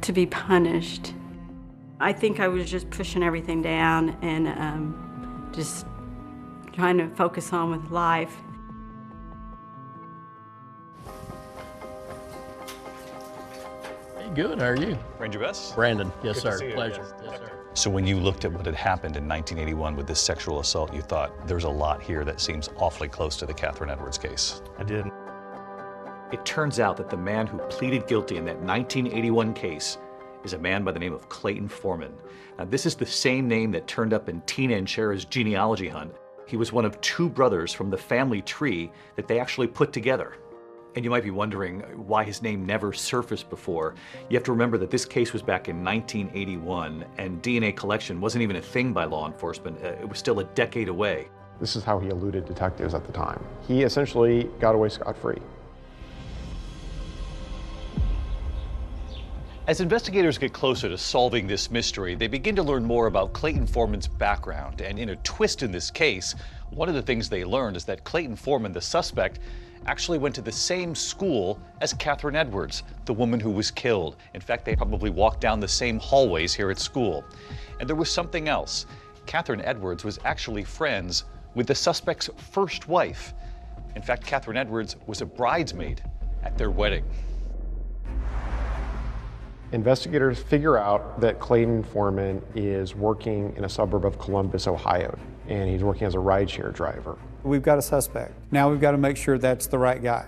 to be punished. I think I was just pushing everything down and just trying to focus on with life.
Hey, good. How are you?
Ranger Bess?
Brandon. Yes,
Good to
sir.
see you.
Pleasure. Yes, sir.
So when you looked at what had happened in 1981 with this sexual assault, you thought there's a lot here that seems awfully close to the Catherine Edwards case.
I did.
It turns out that the man who pleaded guilty in that 1981 case is a man by the name of Clayton Foreman. Now, this is the same name that turned up in Tina and Cher's genealogy hunt. He was one of two brothers from the family tree that they actually put together. And you might be wondering why his name never surfaced before. You have to remember that this case was back in 1981, and DNA collection wasn't even a thing by law enforcement. It was still a decade away.
This is how he eluded detectives at the time. He essentially got away scot-free.
As investigators get closer to solving this mystery, they begin to learn more about Clayton Foreman's background. And in a twist in this case, one of the things they learned is that Clayton Foreman, the suspect, actually went to the same school as Catherine Edwards, the woman who was killed. In fact, they probably walked down the same hallways here at school. And there was something else. Catherine Edwards was actually friends with the suspect's first wife. In fact, Catherine Edwards was a bridesmaid at their wedding.
Investigators figure out that Clayton Foreman is working in a suburb of Columbus, Ohio, and he's working as a rideshare driver.
We've got a suspect. Now we've got to make sure that's the right guy.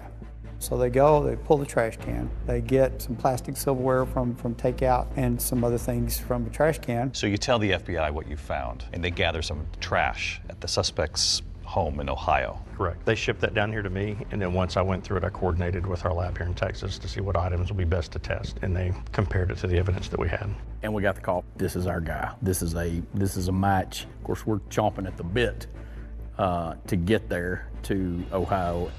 So they go, they pull the trash can, they get some plastic silverware from takeout and some other things from the trash can.
So you tell the FBI what you found, and they gather some trash at the suspect's home in Ohio.
Correct. They shipped that down here to me, and then once I went through it, I coordinated with our lab here in Texas to see what items would be best to test, and they compared it to the evidence that we had.
And we got the call. This is our guy. This is a match. Of course, we're chomping at the bit to get there to Ohio.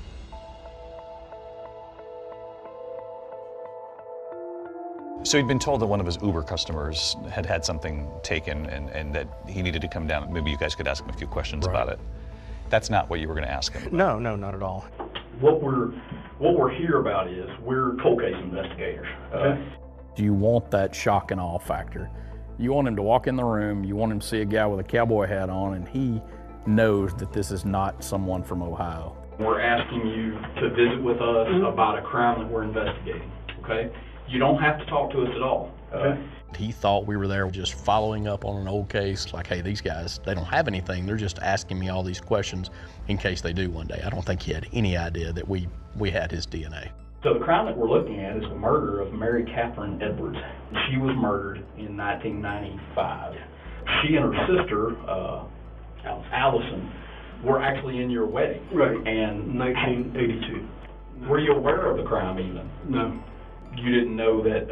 So he'd been told that one of his Uber customers had had something taken and that he needed to come down. Maybe you guys could ask him a few questions about it. That's not what you were going to ask him about.
No, not at all.
What we're here about is we're cold case investigators.
You want that shock and awe factor. You want him to walk in the room, you want him to see a guy with a cowboy hat on, and he knows that this is not someone from Ohio.
We're asking you to visit with us about a crime that we're investigating, okay? You don't have to talk to us at all.
He thought we were there just following up on an old case, like, hey, these guys, they don't have anything. They're just asking me all these questions in case they do one day. I don't think he had any idea that we had his DNA.
So the crime that we're looking at is the murder of Mary Catherine Edwards. She was murdered in 1995. She and her sister, Allison, were actually in your wedding.
Right.
And
1982.
Were you aware of the crime even?
No.
You didn't know that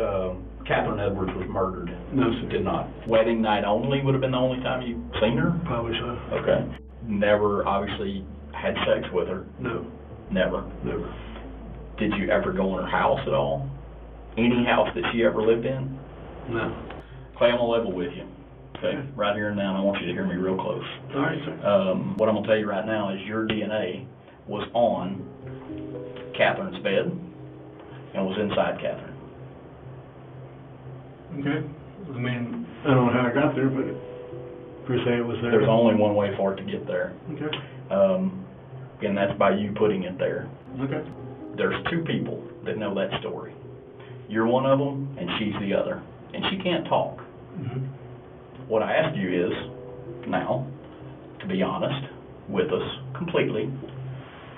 Catherine Edwards was murdered?
No, sir.
Did not. Wedding night only would have been the only time you've seen her?
Probably so.
Okay. Never, obviously, had sex with her?
No.
Never?
Never.
Did you ever go in her house at all? Any house that she ever lived in?
No.
Clay, I'm gonna level with you. Okay? Right here and now, and I want you to hear me real close.
All right, sir.
What I'm gonna tell you right now is your DNA was on Catherine's bed and was inside Catherine.
Okay. I mean, I don't know how I got there, but per se it was there.
There's only one way for it to get there.
Okay.
And that's by you putting it there.
Okay.
There's two people that know that story. You're one of them, and she's the other. And she can't talk.
Mm-hmm.
What I ask you is, now, to be honest with us completely,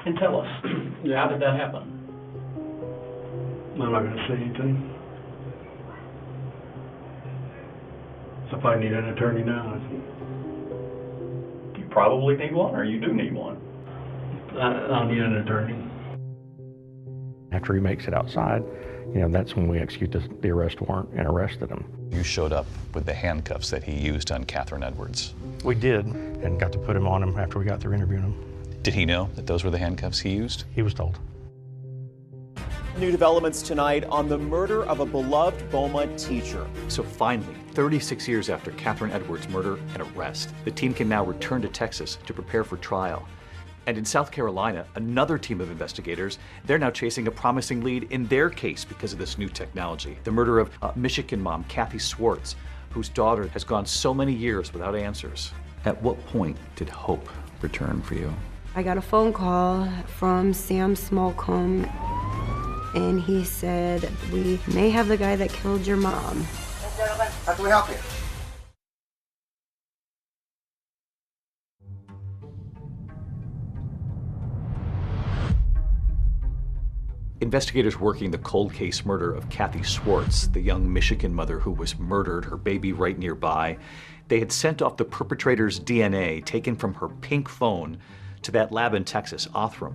and tell us, how did that happen?
I'm not going to say anything. So if I need an attorney now,
You probably need one, or you do need one.
I'll need an attorney.
After he makes it outside, that's when we execute the arrest warrant and arrested him.
You showed up with the handcuffs that he used on Catherine Edwards.
We did, and got to put him on him after we got through interviewing him.
Did he know that those were the handcuffs he used?
He was told.
New developments tonight on the murder of a beloved Beaumont teacher.
So finally, 36 years after Catherine Edwards' murder and arrest, the team can now return to Texas to prepare for trial. And in South Carolina, another team of investigators, they're now chasing a promising lead in their case because of this new technology. The murder of Michigan mom Kathy Swartz, whose daughter has gone so many years without answers. At what point did hope return for you?
I got a phone call from Sam Smallcombe, and he said, we may have the guy that killed your mom.
Hey, gentlemen, how can we help you?
Investigators working the cold case murder of Kathy Swartz, the young Michigan mother who was murdered, her baby right nearby, they had sent off the perpetrator's DNA taken from her pink phone to that lab in Texas, Othram.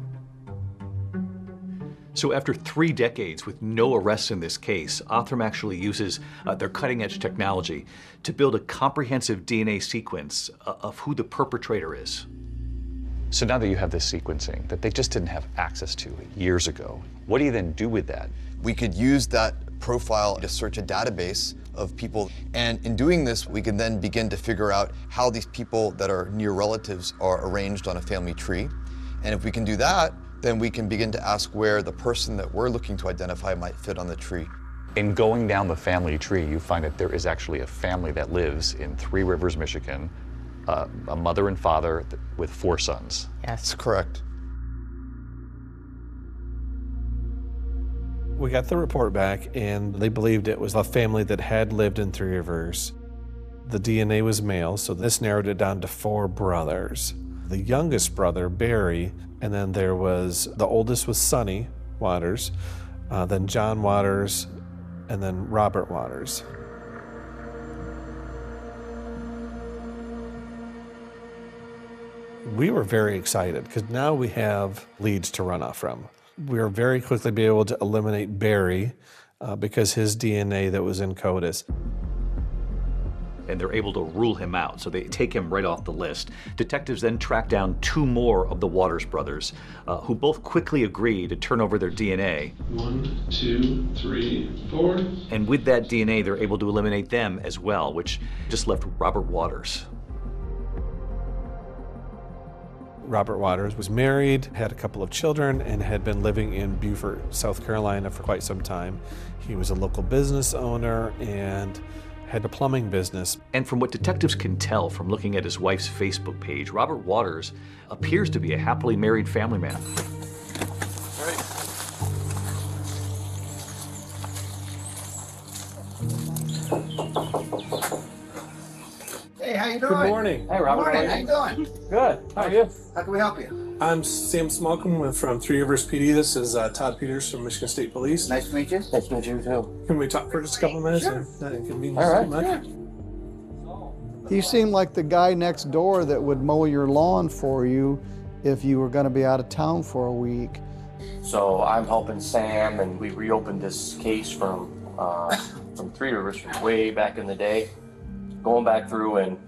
So after 3 decades with no arrests in this case, Othram actually uses their cutting-edge technology to build a comprehensive DNA sequence of who the perpetrator is.
So now that you have this sequencing that they just didn't have access to years ago, what do you then do with that?
We could use that profile to search a database of people, and in doing this, we can then begin to figure out how these people that are near relatives are arranged on a family tree. And if we can do that, then we can begin to ask where the person that we're looking to identify might fit on the tree.
In going down the family tree, you find that there is actually a family that lives in Three Rivers, Michigan, a mother and father with 4 sons.
Yes, correct.
We got the report back, and they believed it was a family that had lived in Three Rivers. The DNA was male, so this narrowed it down to 4 brothers. The youngest brother, Barry, and then there was, the oldest was Sonny Waters, then John Waters, and then Robert Waters. We were very excited because now we have leads to run off from. We were very quickly be able to eliminate Barry because his DNA that was in CODIS.
And they're able to rule him out, so they take him right off the list. Detectives then track down 2 more of the Waters brothers, who both quickly agree to turn over their DNA.
1, 2, 3, 4.
And with that DNA, they're able to eliminate them as well, which just left Robert Waters.
Robert Waters was married, had a couple of children, and had been living in Beaufort, South Carolina for quite some time. He was a local business owner and had a plumbing business.
And from what detectives can tell from looking at his wife's Facebook page, Robert Waters appears to be a happily married family man.
Hey, how you doing?
Good morning.
Hey, Robert. Morning. How you doing?
Good. How are you?
How can we help you?
I'm Sam Smallcombe from Three Rivers PD. This is Todd Peters from Michigan State Police.
Nice to meet you.
Nice to meet you, too. Can we talk for just a couple minutes?
Sure.
Not inconvenience
All right.
too much?
He seemed like the guy next door that would mow your lawn for you if you were going to be out of town for a week.
So I'm helping Sam, and we reopened this case from Three Rivers from way back in the day, going back through and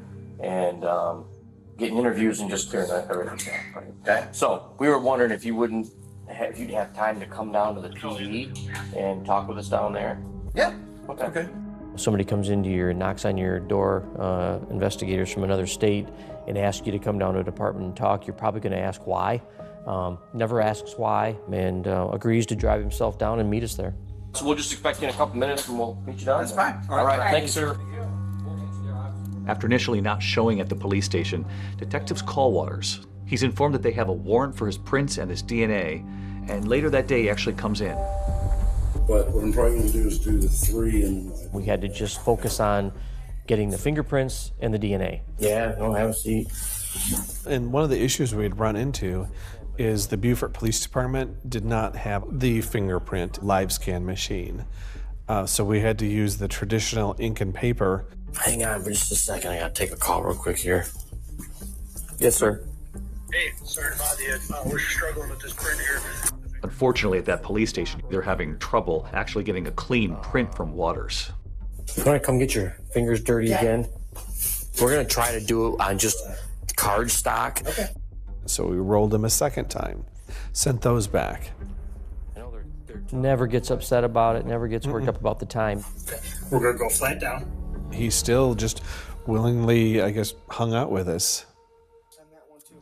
getting interviews and just clearing everything up. Okay. So we were wondering if you'd have time to come down to the PD and talk with us down there.
Yeah.
Okay.
Somebody comes knocks on your door, investigators from another state, and asks you to come down to a department and talk. You're probably going to ask why. Never asks why, and agrees to drive himself down and meet us there. So we'll just expect you in a couple minutes, and we'll meet you down.
That's fine.
All right. Thank you, sir.
After initially not showing at the police station, detectives call Waters. He's informed that they have a warrant for his prints and his DNA, and later that day he actually comes in.
But what I'm probably going to do is do the 3 and...
We had to just focus on getting the fingerprints and the DNA.
Yeah, don't have a seat.
And one of the issues we'd run into is the Beaufort Police Department did not have the fingerprint live scan machine. So we had to use the traditional ink and paper.
Hang on for just a second. I got to take a call real quick here. Yes, sir.
Hey, sorry to bother you. We're struggling with this print here.
Unfortunately, at that police station, they're having trouble actually getting a clean print from Waters.
You want to come get your fingers dirty again? We're going to try to do it on just card stock.
Okay. So we rolled them a second time, sent those back.
Never gets upset about it, never gets worked up about the time.
We're going to go flat down.
He still just willingly, I guess, hung out with us.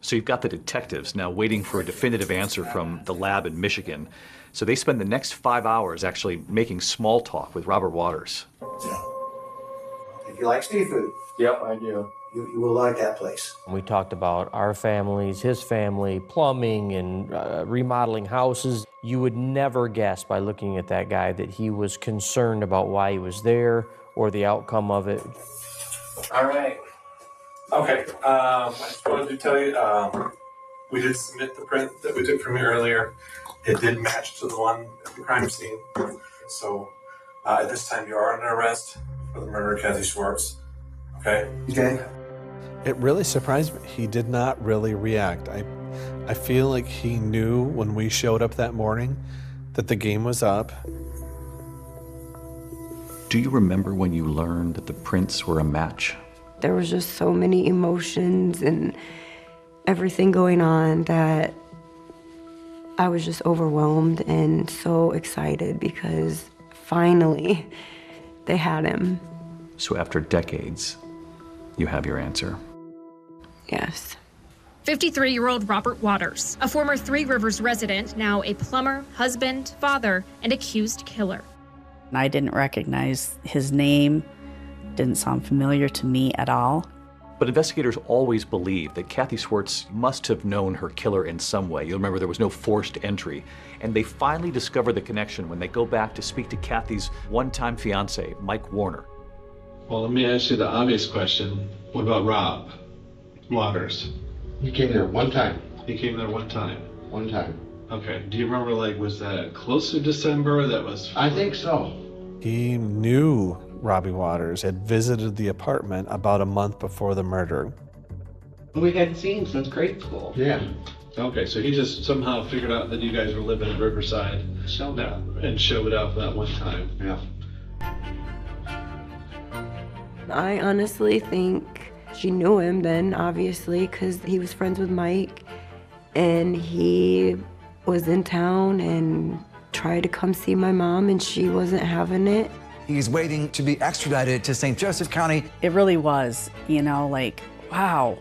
So you've got the detectives now waiting for a definitive answer from the lab in Michigan. So they spend the next 5 hours actually making small talk with Robert Waters.
If you like seafood.
Yep, I do.
You will like that place.
We talked about our families, his family, plumbing, and remodeling houses. You would never guess by looking at that guy that he was concerned about why he was there or the outcome of it.
All right. Okay. I just wanted to tell you, we did submit the print that we took from you earlier. It did match to the one at the crime scene. So at this time, you are under arrest for the murder of Kathy Schwartz. Okay?
Okay.
It really surprised me. He did not really react. I feel like he knew when we showed up that morning that the game was up.
Do you remember when you learned that the prints were a match?
There was just so many emotions and everything going on that I was just overwhelmed and so excited because finally they had him.
So after decades, you have your answer.
Yes.
53-year-old Robert Waters, a former Three Rivers resident, now a plumber, husband, father, and accused killer.
I didn't recognize his name, didn't sound familiar to me at all.
But investigators always believed that Kathy Schwartz must have known her killer in some way. You'll remember there was no forced entry. And they finally discover the connection when they go back to speak to Kathy's one-time fiance, Mike Warner.
Well, let me ask you the obvious question. What about Rob Waters?
He came there one time.
He came there one time?
One time.
Okay. Do you remember, like, was that close to December? That was...
I think so.
He knew Robbie Waters had visited the apartment about a month before the murder.
We hadn't seen since grade school.
Yeah. Okay, so he just somehow figured out that you guys were living in Riverside.
Showed up.
And showed up that one time.
Yeah.
I honestly think she knew him then, obviously, because he was friends with Mike, and he was in town and tried to come see my mom, and she wasn't having it.
He's waiting to be extradited to St. Joseph County.
It really was, you know, like, wow,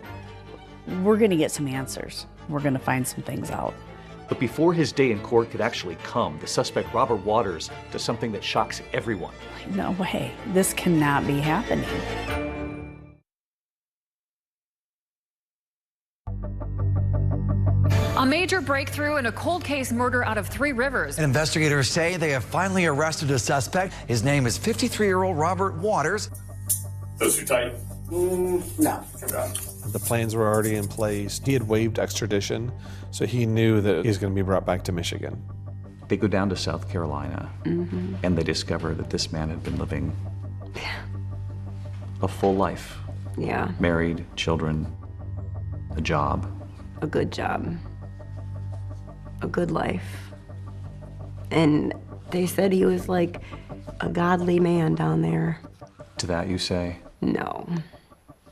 we're gonna get some answers. We're gonna find some things out.
But before his day in court could actually come, the suspect, Robert Waters, does something that shocks everyone.
No way, this cannot be happening.
A major breakthrough in a cold case murder out of Three Rivers.
And investigators say they have finally arrested a suspect. His name is 53-year-old Robert Waters.
Those too tight?
No.
The plans were already in place. He had waived extradition, so he knew that he's going to be brought back to Michigan.
They go down to South Carolina, and they discover that this man had been living a full life.
Yeah.
Married, children, a job.
A good job. A good life. And they said he was like a godly man down there.
To that you say?
No.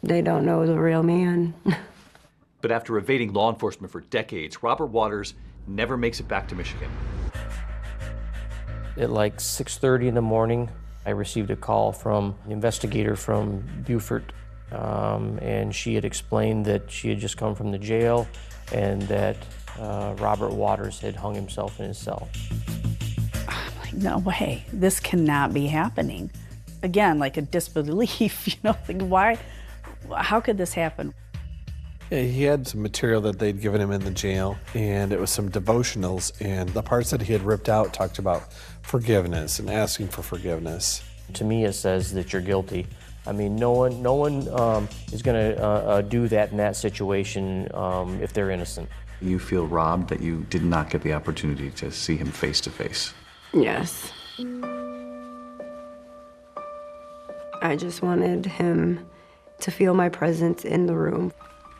They don't know the real man.
But after evading law enforcement for decades, Robert Waters never makes it back to Michigan.
At like 6:30 in the morning, I received a call from an investigator from Beaufort, and she had explained that she had just come from the jail and that Robert Waters had hung himself in his cell.
I'm like, no way, this cannot be happening. Again, like a disbelief, you know, like why, how could this happen?
Yeah, he had some material that they'd given him in the jail, and it was some devotionals, and the parts that he had ripped out talked about forgiveness and asking for forgiveness.
To me, it says that you're guilty. I mean, no one is going to do that in that situation if they're innocent.
You feel robbed that you did not get the opportunity to see him face to face.
Yes. I just wanted him to feel my presence in the room.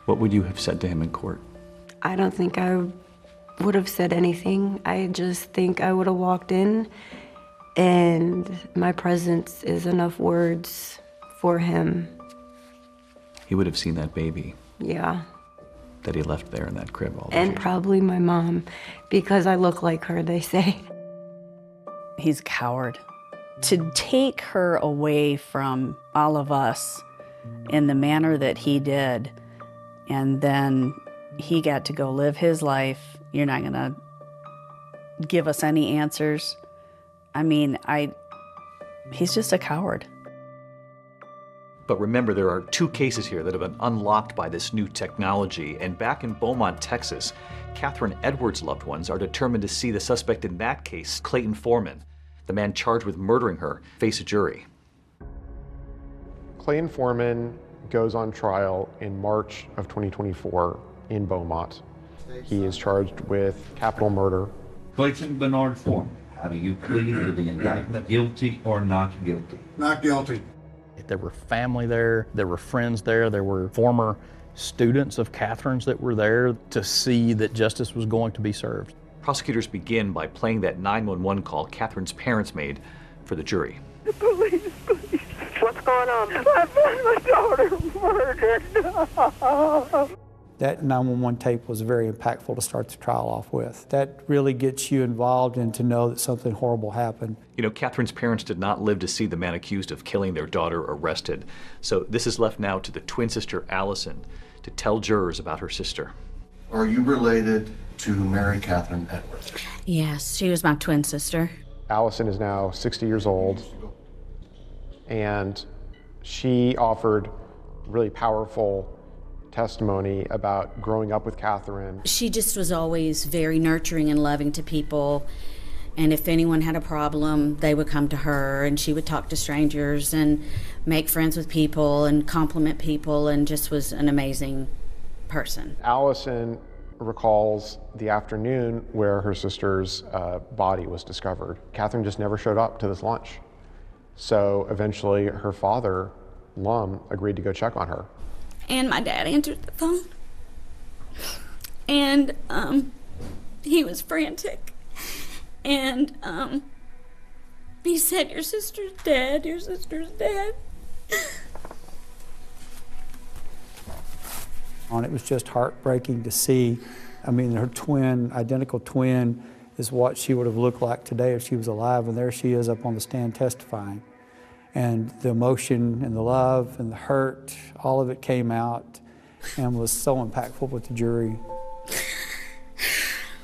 What would you have said to him in court?
I don't think I would have said anything. I just think I would have walked in, and my presence is enough words for him.
He would have seen that baby
Yeah.
that he left there in that crib all those
And
years.
probably my mom, because I look like her, they say.
He's a coward. To take her away from all of us in the manner that he did, and then he got to go live his life. You're not gonna give us any answers. I mean, he's just a coward.
But remember, there are 2 cases here that have been unlocked by this new technology. And back in Beaumont, Texas, Catherine Edwards' loved ones are determined to see the suspect in that case, Clayton Foreman, the man charged with murdering her, face a jury.
Clayton Foreman goes on trial in March of 2024 in Beaumont. He is charged with capital murder.
Clayton Bernard Foreman, how do you plead to the indictment, guilty or not guilty?
Not guilty.
There were family there, there were friends there, there were former students of Catherine's that were there to see that justice was going to be served.
Prosecutors begin by playing that 911 call Catherine's parents made for the jury.
The police, please. What's going on? I found my daughter murdered.
That 911 tape was very impactful to start the trial off with. That really gets you involved and to know that something horrible happened.
You know, Catherine's parents did not live to see the man accused of killing their daughter arrested. So this is left now to the twin sister, Allison, to tell jurors about her sister.
Are you related to Mary Catherine Edwards?
Yes, she was my twin sister.
Allison is now 60 years old, and she offered really powerful testimony about growing up with Catherine.
She just was always very nurturing and loving to people. And if anyone had a problem, they would come to her, and she would talk to strangers and make friends with people and compliment people, and just was an amazing person.
Allison recalls the afternoon where her sister's body was discovered. Catherine just never showed up to this lunch. So eventually her father, Lum, agreed to go check on her.
And my dad answered the phone, and he was frantic, and he said, "Your sister's dead, your sister's dead."
It was just heartbreaking to see. I mean, her twin, identical twin, is what she would have looked like today if she was alive, and there she is up on the stand testifying. And the emotion and the love and the hurt, all of it came out and was so impactful with the jury.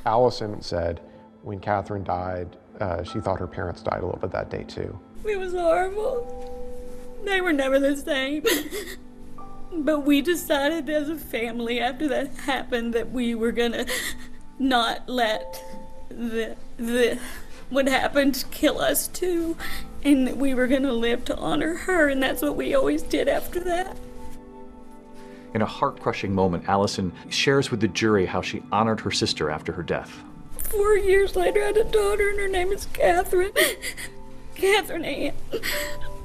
Allison said when Catherine died, she thought her parents died a little bit that day too.
It was horrible. They were never the same. But we decided as a family after that happened that we were gonna not let what happened kill us too, and that we were gonna live to honor her, and that's what we always did after that.
In a heart-crushing moment, Allison shares with the jury how she honored her sister after her death.
4 years later, I had a daughter, and her name is Catherine. Catherine Ann,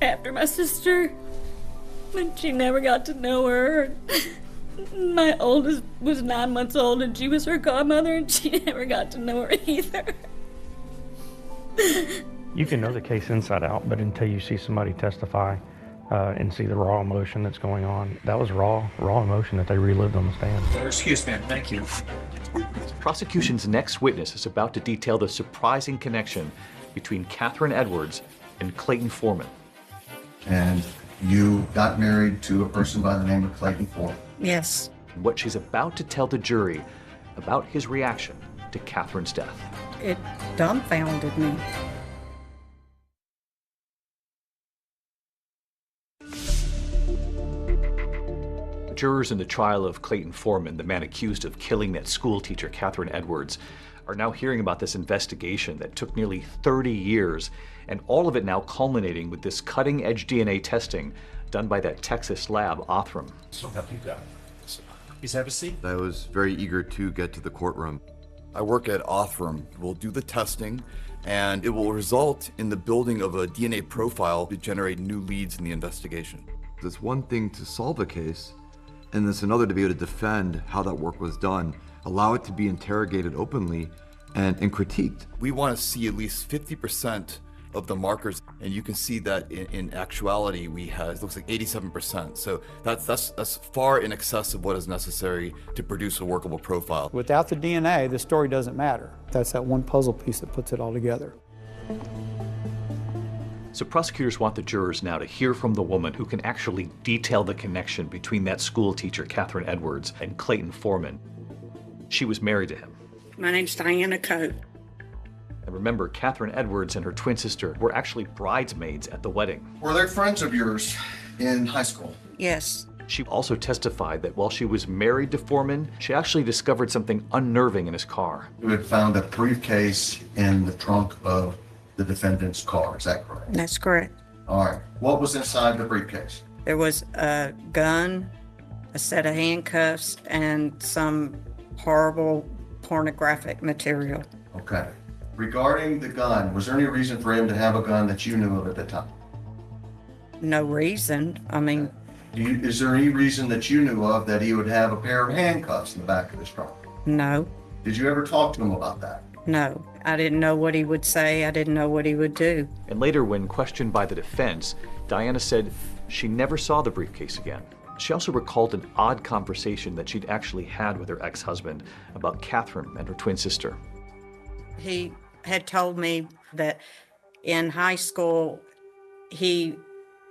after my sister. And she never got to know her. My oldest was 9 months old, and she was her godmother, and she never got to know her either.
You can know the case inside out, but until you see somebody testify and see the raw emotion that's going on, that was raw emotion that they relived on the stand.
Excuse me, thank you. The prosecution's next witness is about to detail the surprising connection between Catherine Edwards and Clayton Foreman.
And you got married to a person by the name of Clayton Foreman.
Yes.
What she's about to tell the jury about his reaction to Catherine's death.
It dumbfounded me.
Jurors in the trial of Clayton Foreman, the man accused of killing that school teacher, Catherine Edwards, are now hearing about this investigation that took nearly 30 years, and all of it now culminating with this cutting-edge DNA testing done by that Texas lab, Othram.
Please have a seat.
I was very eager to get to the courtroom. I work at Othram. We'll do the testing, and it will result in the building of a DNA profile to generate new leads in the investigation. It's one thing to solve a case, and it's another to be able to defend how that work was done
allow it to be interrogated openly and critiqued.
We want to see at least 50% of the markers, and you can see that in actuality we have, it looks like 87%. So that's far in excess of what is necessary to produce a workable profile.
Without the DNA, the story doesn't matter. That's that one puzzle piece that puts it all together.
So prosecutors want the jurors now to hear from the woman who can actually detail the connection between that school teacher, Catherine Edwards, and Clayton Foreman. She was married to him.
My name's Diana Coate.
And remember, Catherine Edwards and her twin sister were actually bridesmaids at the wedding.
Were they friends of yours in high school?
Yes.
She also testified that while she was married to Foreman, she actually discovered something unnerving in his car.
You had found a briefcase in the trunk of the defendant's car, is that correct?
That's correct.
All right. What was inside the briefcase?
There was a gun, a set of handcuffs, and some horrible pornographic material.
Okay. Regarding the gun, was there any reason for him to have a gun that you knew of at the time?
No reason. I mean...
Is there any reason that you knew of that he would have a pair of handcuffs in the back of his trunk?
No.
Did you ever talk to him about that?
No. I didn't know what he would say. I didn't know what he would do.
And later, when questioned by the defense, Diana said she never saw the briefcase again. She also recalled an odd conversation that she'd actually had with her ex-husband about Catherine and her twin sister.
He had told me that in high school, he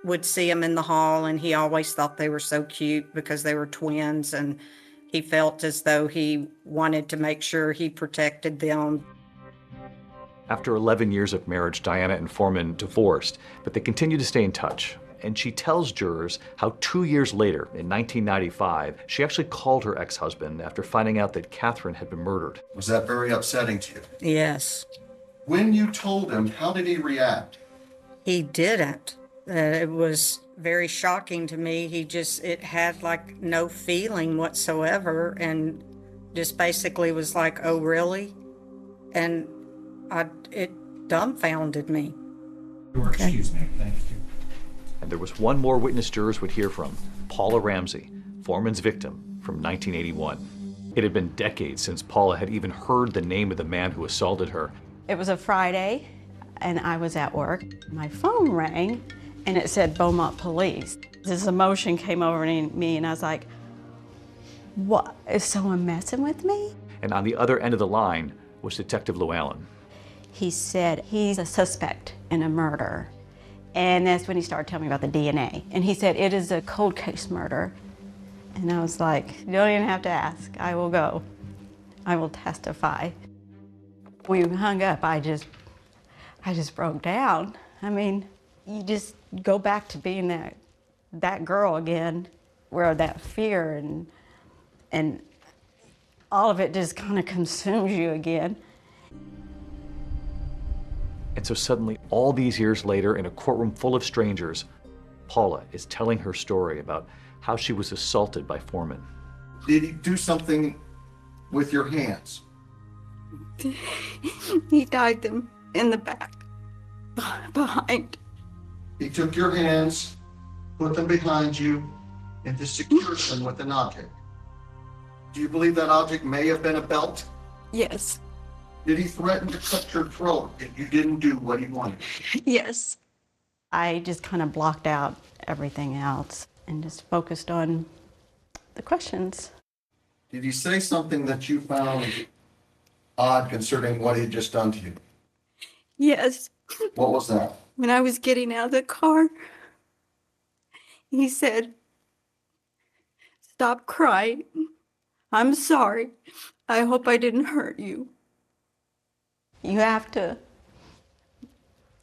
would see them in the hall and he always thought they were so cute because they were twins, and he felt as though he wanted to make sure he protected them.
After 11 years of marriage, Diana and Foreman divorced, but they continue to stay in touch. And she tells jurors how 2 years later, in 1995, she actually called her ex-husband after finding out that Catherine had been murdered.
Was that very upsetting to you?
Yes.
When you told him, how did he react?
He didn't. It was very shocking to me. It had like no feeling whatsoever, and just basically was like, oh, really? And it dumbfounded me.
Excuse me, thank you.
And there was one more witness jurors would hear from, Paula Ramsey, Foreman's victim from 1981. It had been decades since Paula had even heard the name of the man who assaulted her.
It was a Friday, and I was at work. My phone rang, and it said Beaumont Police. This emotion came over me, and I was like, what, is someone messing with me?
And on the other end of the line was Detective Llewellyn.
He said he's a suspect in a murder. And that's when he started telling me about the DNA. And he said, it is a cold case murder. And I was like, you don't even have to ask. I will go. I will testify. When we hung up, I just broke down. I mean, you just go back to being that girl again, where that fear and all of it just kind of consumes you again.
And so suddenly, all these years later, in a courtroom full of strangers, Paula is telling her story about how she was assaulted by Foreman.
Did he do something with your hands?
He tied them in the back, behind.
He took your hands, put them behind you, and to secure them with an object. Do you believe that object may have been a belt?
Yes.
Did he threaten to cut your throat if you didn't do what he wanted?
Yes. I just kind of blocked out everything else and just focused on the questions.
Did he say something that you found odd concerning what he'd just done to you?
Yes.
What was that?
When I was getting out of the car, he said, "Stop crying. I'm sorry. I hope I didn't hurt you."
You have to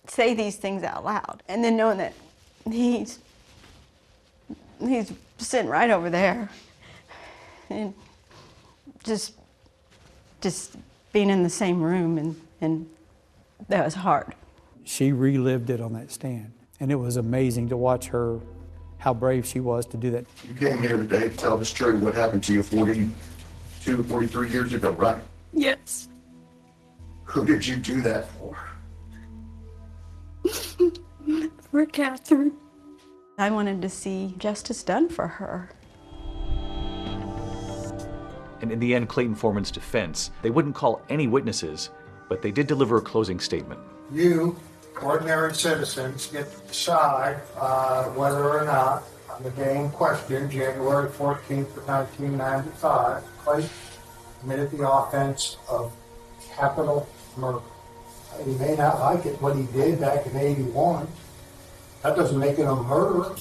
say these things out loud, and then knowing that he's sitting right over there, and just being in the same room, and that was hard.
She relived it on that stand, and it was amazing to watch her, how brave she was to do that.
You came here today to tell the story what happened to you 42, 43 years ago, right?
Yes.
Who did you do that for?
For Catherine.
I wanted to see justice done for her.
And in the end, Clayton Foreman's defense, they wouldn't call any witnesses, but they did deliver a closing statement.
You, ordinary citizens, get to decide whether or not, on the day in question, January 14th of 1995, Clayton committed the offense of capital murder. He may not like it, what he did back in 81. That doesn't make him a murderer.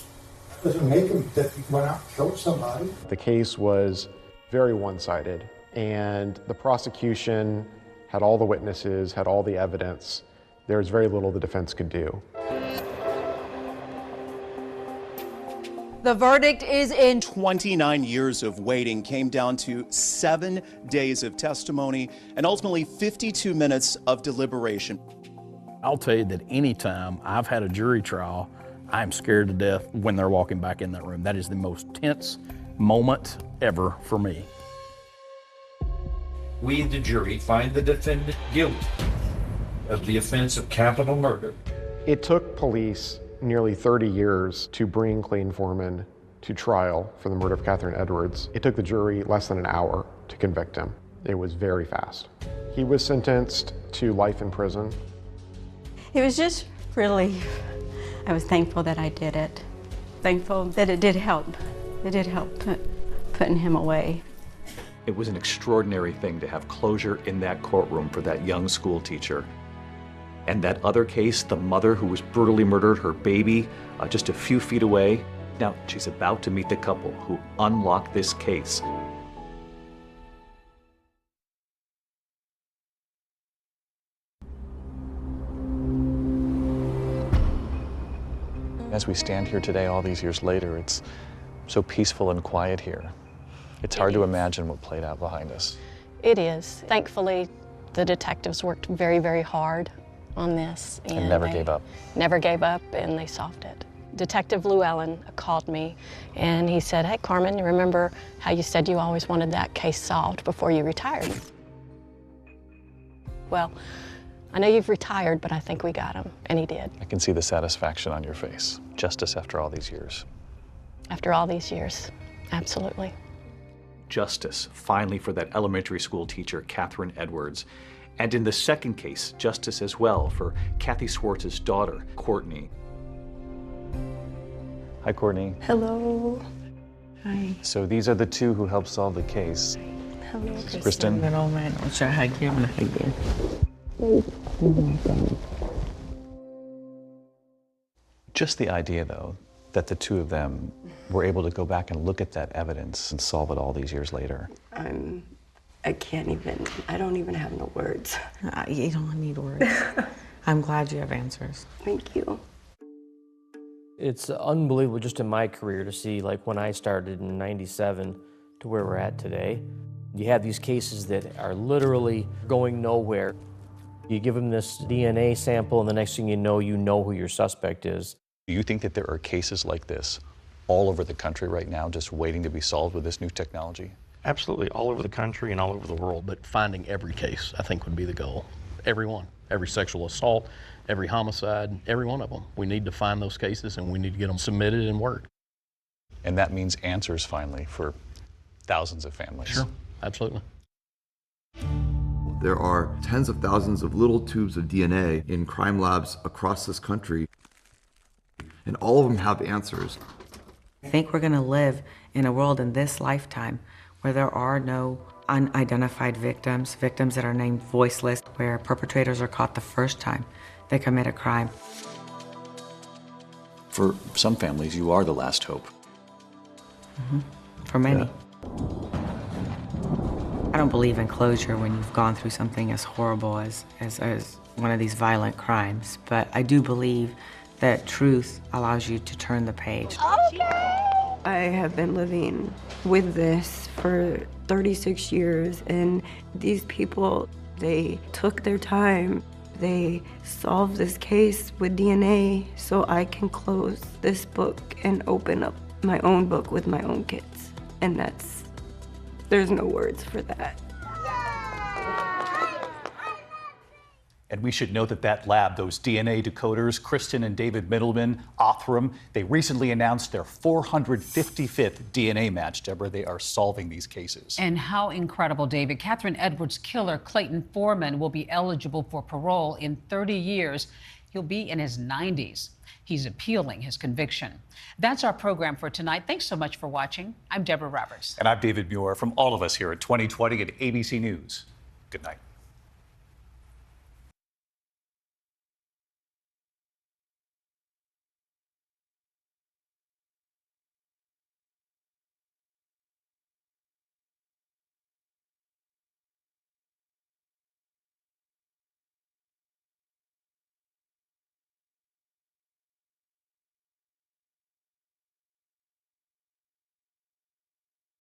That doesn't make him that he went out and killed somebody.
The case was very one-sided, and the prosecution had all the witnesses, had all the evidence. There was very little the defense could do.
The verdict is in. 29 years of waiting came down to 7 days of testimony and ultimately 52 minutes of deliberation.
I'll tell you that anytime I've had a jury trial, I'm scared to death when they're walking back in that room. That is the most tense moment ever for me.
We, the jury, find the defendant guilty of the offense of capital murder.
It took police nearly 30 years to bring Clayton Foreman to trial for the murder of Catherine Edwards. It took the jury less than an hour to convict him. It was very fast. He was sentenced to life in prison.
It was just really, I was thankful that I did it. Thankful that it did help. It did help putting him away.
It was an extraordinary thing to have closure in that courtroom for that young school teacher. And that other case, the mother who was brutally murdered, her baby, just a few feet away. Now, she's about to meet the couple who unlocked this case.
As we stand here today, all these years later, it's so peaceful and quiet here. It's hard to imagine what played out behind us.
It is. Thankfully, the detectives worked very, very hard on this.
And never gave up.
Never gave up, and they solved it. Detective Llewellyn called me, and he said, "Hey, Carmen, you remember how you said you always wanted that case solved before you retired? Well, I know you've retired, but I think we got him," and he did.
I can see the satisfaction on your face. Justice after all these years.
After all these years, absolutely.
Justice, finally, for that elementary school teacher, Catherine Edwards. And in the second case, justice as well for Kathy Swartz's daughter, Courtney.
Hi, Courtney.
Hello. Hi.
So these are the two who helped solve the case.
Hello,
Kristen. Just the idea, though, that the two of them were able to go back and look at that evidence and solve it all these years later.
I can't even, I don't even have no words.
You don't need words. I'm glad you have answers.
Thank you.
It's unbelievable just in my career to see, like, when I started in '97 to where we're at today. You have these cases that are literally going nowhere. You give them this DNA sample, and the next thing you know who your suspect is.
Do you think that there are cases like this all over the country right now just waiting to be solved with this new technology?
Absolutely, all over the country and all over the world, but finding every case, I think, would be the goal. Every one, every sexual assault, every homicide, every one of them. We need to find those cases, and we need to get them submitted and worked.
And that means answers, finally, for thousands of families.
Sure, absolutely.
There are tens of thousands of little tubes of DNA in crime labs across this country, and all of them have answers.
I think we're going to live in a world in this lifetime where there are no unidentified victims, victims that are named voiceless, where perpetrators are caught the first time they commit a crime.
For some families, you are the last hope.
For many. I don't believe in closure when you've gone through something as horrible as one of these violent crimes, but I do believe that truth allows you to turn the page.
I have been living with this for 36 years, and these people, they took their time. They solved this case with DNA so I can close this book and open up my own book with my own kids. And there's no words for that.
And we should know that that lab, those DNA decoders, Kristen and David Middleman, Othram, they recently announced their 455th DNA match. Deborah, they are solving these cases.
And how incredible, David. Catherine Edwards' killer, Clayton Foreman, will be eligible for parole in 30 years. He'll be in his 90s. He's appealing his conviction. That's our program for tonight. Thanks so much for watching. I'm Deborah Roberts.
And I'm David Muir. From all of us here at 2020 at ABC News. Good night.